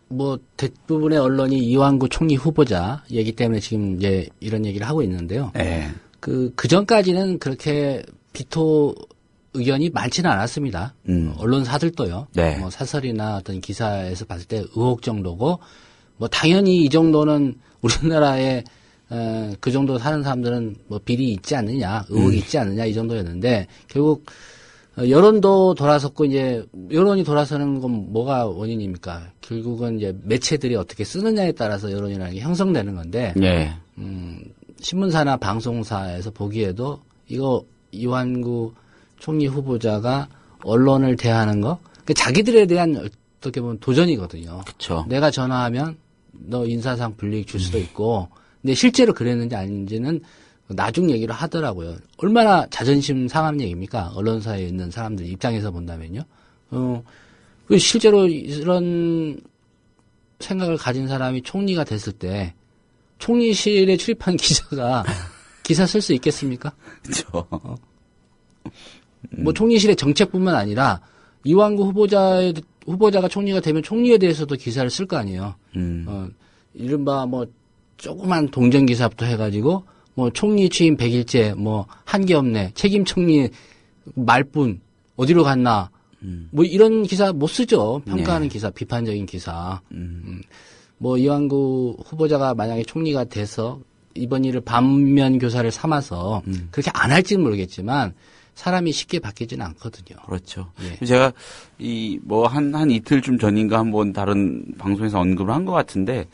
Speaker 3: 뭐 대부분의 언론이 이완구 총리 후보자이기 때문에 지금 이제 이런 얘기를 하고 있는데요.
Speaker 9: 예.
Speaker 3: 그 전까지는 그렇게 비토 의견이 많지는 않았습니다. 언론사들도요.
Speaker 9: 네.
Speaker 3: 뭐 사설이나 어떤 기사에서 봤을 때 의혹 정도고 뭐 당연히 이 정도는 우리나라에 그 정도 사는 사람들은 뭐 비리 있지 않느냐, 의혹이 있지 않느냐 이 정도였는데 결국 여론도 돌아섰고 이제 여론이 돌아서는 건 뭐가 원인입니까? 결국은 이제 매체들이 어떻게 쓰느냐에 따라서 여론이라는 게 형성되는 건데
Speaker 9: 네.
Speaker 3: 신문사나 방송사에서 보기에도 이거 이완구 총리 후보자가 언론을 대하는 거, 그러니까 자기들에 대한 어떻게 보면 도전이거든요.
Speaker 9: 그렇죠.
Speaker 3: 내가 전화하면 너 인사상 불이익 줄 수도 있고, 근데 실제로 그랬는지 아닌지는 나중 얘기를 하더라고요. 얼마나 자존심 상한 얘기입니까? 언론사에 있는 사람들 입장에서 본다면요. 실제로 이런 생각을 가진 사람이 총리가 됐을 때 총리실에 출입한 기자가 기사 쓸 수 있겠습니까?
Speaker 9: 그렇죠.
Speaker 3: 뭐 총리실의 정책뿐만 아니라 이완구 후보자가 총리가 되면 총리에 대해서도 기사를 쓸 거 아니에요. 이른바 뭐 조그만 동정 기사부터 해가지고 뭐 총리 취임 100일째 뭐 한 게 없네, 책임 총리 말뿐 어디로 갔나, 뭐 이런 기사 못 쓰죠. 평가하는 기사, 비판적인 기사. 뭐 이완구 후보자가 만약에 총리가 돼서 이번 일을 반면 교사를 삼아서 그렇게 안 할지는 모르겠지만 사람이 쉽게 바뀌지는 않거든요.
Speaker 9: 그렇죠.
Speaker 3: 예.
Speaker 9: 제가 뭐 한 이틀쯤 전인가 한번 다른 방송에서 언급을 한 것 같은데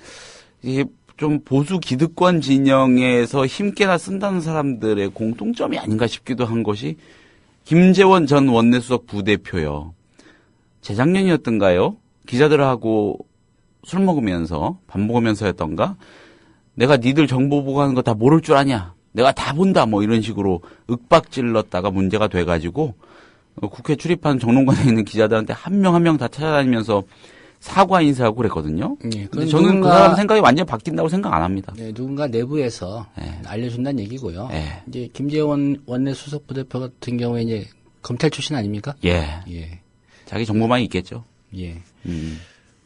Speaker 9: 이게 좀 보수 기득권 진영에서 힘께나 쓴다는 사람들의 공통점이 아닌가 싶기도 한 것이 김재원 전 원내수석 부대표요. 재작년이었던가요? 기자들하고 술 먹으면서 밥 먹으면서였던가 내가 니들 정보 보고하는 거 다 모를 줄 아냐, 내가 다 본다, 뭐 이런 식으로 윽박질렀다가 문제가 돼가지고 국회 출입한 정론관에 있는 기자들한테 한 명 한 명 다 찾아다니면서 사과 인사하고 그랬거든요.
Speaker 3: 예,
Speaker 9: 근데 저는 그 사람 생각이 완전히 바뀐다고 생각 안 합니다.
Speaker 3: 네, 누군가 내부에서 알려준다는 얘기고요.
Speaker 9: 예.
Speaker 3: 이제 김재원 원내 수석 부대표 같은 경우에 이제 검찰 출신 아닙니까?
Speaker 9: 예.
Speaker 3: 예.
Speaker 9: 자기 정보만 있겠죠.
Speaker 3: 예.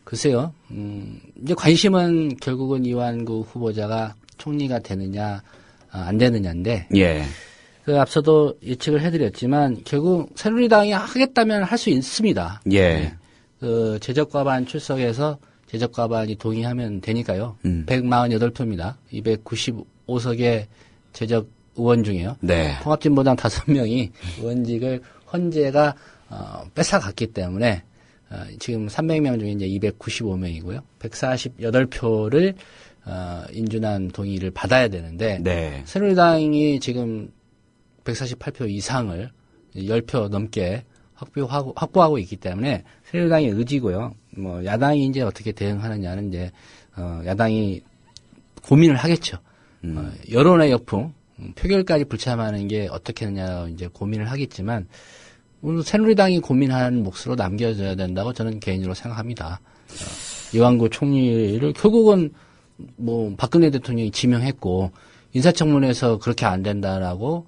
Speaker 3: 글쎄요. 이제 관심은 결국은 이완구 후보자가 총리가 되느냐 안 되느냐인데.
Speaker 9: 예.
Speaker 3: 그 앞서도 예측을 해드렸지만 결국 새누리당이 하겠다면 할 수 있습니다.
Speaker 9: 예.
Speaker 3: 그 제적과반 출석해서 제적과반이 동의하면 되니까요. 148표입니다. 295석의 제적 의원 중에요.
Speaker 9: 네.
Speaker 3: 통합진보당 5명이 의원직을 헌재가 뺏어갔기 때문에 지금 300명 중에 이제 295명이고요. 148표를 인준한 동의를 받아야 되는데
Speaker 9: 네.
Speaker 3: 새누리당이 지금 148표 이상을 10표 넘게 확보하고 있기 때문에 새누리당의 의지고요. 뭐 야당이 이제 어떻게 대응하느냐는 이제 야당이 고민을 하겠죠. 여론의 역풍, 표결까지 불참하는 게 어떻게 하느냐 이제 고민을 하겠지만 오늘 새누리당이 고민하는 몫으로 남겨져야 된다고 저는 개인적으로 생각합니다. 이완구 총리를 결국은 뭐 박근혜 대통령이 지명했고 인사청문회에서 그렇게 안 된다라고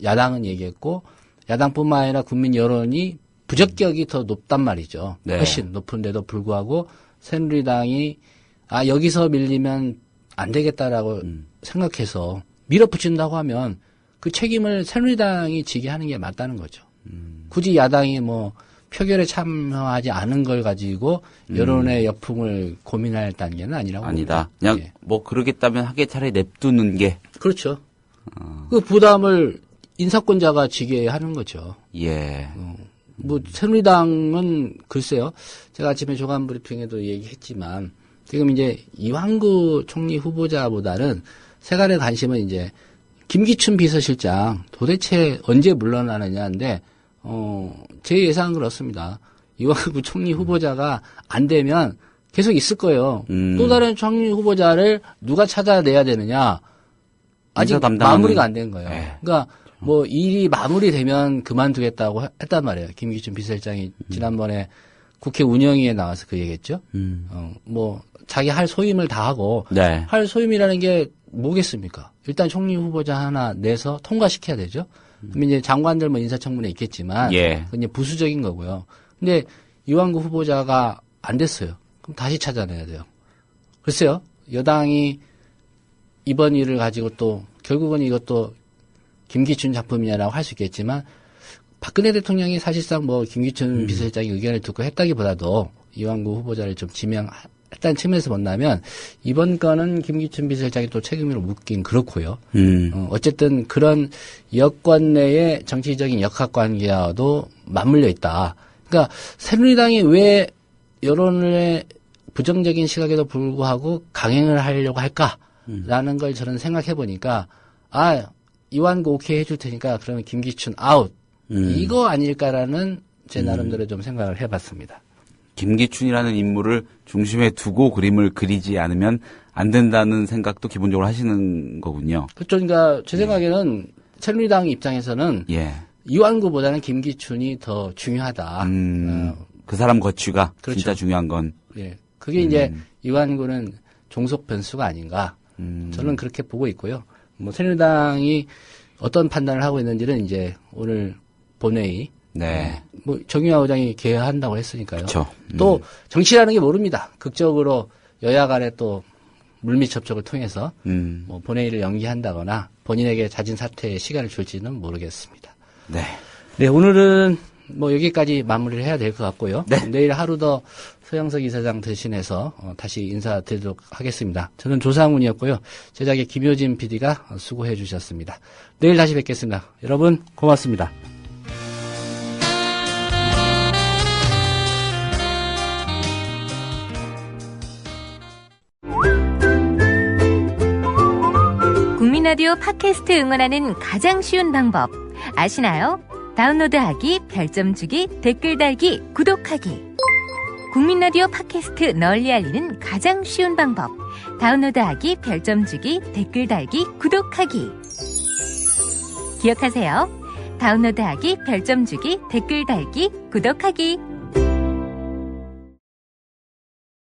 Speaker 3: 야당은 얘기했고 야당뿐만 아니라 국민 여론이 부적격이 더 높단 말이죠.
Speaker 9: 네.
Speaker 3: 훨씬 높은데도 불구하고 새누리당이 여기서 밀리면 안 되겠다라고 생각해서 밀어붙인다고 하면 그 책임을 새누리당이 지게 하는 게 맞다는 거죠. 굳이 야당이 뭐 표결에 참여하지 않은 걸 가지고 여론의 역풍을 고민할 단계는 아니라고
Speaker 9: 아니다.
Speaker 3: 봅니다.
Speaker 9: 그냥
Speaker 3: 예.
Speaker 9: 뭐 그러겠다면 하게 차라리 냅두는 게.
Speaker 3: 그렇죠. 그 부담을 인사권자가 지게 하는 거죠.
Speaker 9: 예.
Speaker 3: 뭐 새누리당은 글쎄요. 제가 아침에 조간 브리핑에도 얘기했지만 지금 이제 이완구 총리 후보자보다는 세간의 관심은 이제 김기춘 비서실장 도대체 언제 물러나느냐인데 제 예상은 그렇습니다. 이완구 총리 후보자가 안 되면 계속 있을 거예요. 또 다른 총리 후보자를 누가 찾아내야 되느냐. 아직 마무리가 안 된 거예요.
Speaker 9: 네.
Speaker 3: 그러니까 뭐 일이 마무리되면 그만두겠다고 했단 말이에요. 김기춘 비서실장이 지난번에 국회 운영위에 나와서 그 얘기했죠. 뭐 자기 할 소임을 다 하고
Speaker 9: 네.
Speaker 3: 할 소임이라는 게 뭐겠습니까? 일단 총리 후보자 하나 내서 통과시켜야 되죠. 그럼 이제 장관들 뭐 인사청문회 있겠지만
Speaker 9: 예.
Speaker 3: 그건 이제 부수적인 거고요. 근데 이완구 후보자가 안 됐어요. 그럼 다시 찾아내야 돼요. 글쎄요. 여당이 이번 일을 가지고 또 결국은 이것도 김기춘 작품이냐라고 할 수 있겠지만 박근혜 대통령이 사실상 뭐 김기춘 비서실장의 의견을 듣고 했다기보다도 이완구 후보자를 좀 지명했다는 측면에서 본다면 이번 건은 김기춘 비서실장이 또 책임으로 묻긴 그렇고요. 어쨌든 그런 여권 내의 정치적인 역학관계와도 맞물려 있다. 그러니까 새누리당이 왜 여론의 부정적인 시각에도 불구하고 강행을 하려고 할까라는 걸 저는 생각해 보니까 이완구 오케이 해줄 테니까 그러면 김기춘 아웃. 이거 아닐까라는 제 나름대로 좀 생각을 해봤습니다.
Speaker 9: 김기춘이라는 인물을 중심에 두고 그림을 그리지 않으면 안 된다는 생각도 기본적으로 하시는 거군요.
Speaker 3: 그렇죠. 그러니까 제 생각에는 새누리당 입장에서는
Speaker 9: 예.
Speaker 3: 이완구보다는 김기춘이 더 중요하다.
Speaker 9: 그 사람 거취가
Speaker 3: 그렇죠.
Speaker 9: 진짜 중요한 건.
Speaker 3: 예. 그게 이제 이완구는 종속 변수가 아닌가. 저는 그렇게 보고 있고요. 뭐 새누리당이 어떤 판단을 하고 있는지는 이제 오늘 본회의
Speaker 9: 네.
Speaker 3: 뭐 정의화 의장이 개헌한다고 했으니까요.
Speaker 9: 그렇죠.
Speaker 3: 또 정치라는 게 모릅니다. 극적으로 여야 간에 또 물밑 접촉을 통해서 뭐 본회의를 연기한다거나 본인에게 잦은 사퇴의 시간을 줄지는 모르겠습니다.
Speaker 9: 네.
Speaker 3: 네, 오늘은 뭐 여기까지 마무리를 해야 될 것 같고요.
Speaker 9: 네.
Speaker 3: 내일 하루 더 서영석 이사장 대신해서 다시 인사드리도록 하겠습니다. 저는 조상훈이었고요. 제작의 김효진 PD가 수고해 주셨습니다. 내일 다시 뵙겠습니다. 여러분 고맙습니다.
Speaker 6: 국민라디오 팟캐스트 응원하는 가장 쉬운 방법 아시나요? 다운로드하기, 별점 주기, 댓글 달기, 구독하기. 국민라디오 팟캐스트 널리 알리는 가장 쉬운 방법. 다운로드하기, 별점 주기, 댓글 달기, 구독하기. 기억하세요. 다운로드하기, 별점 주기, 댓글 달기, 구독하기.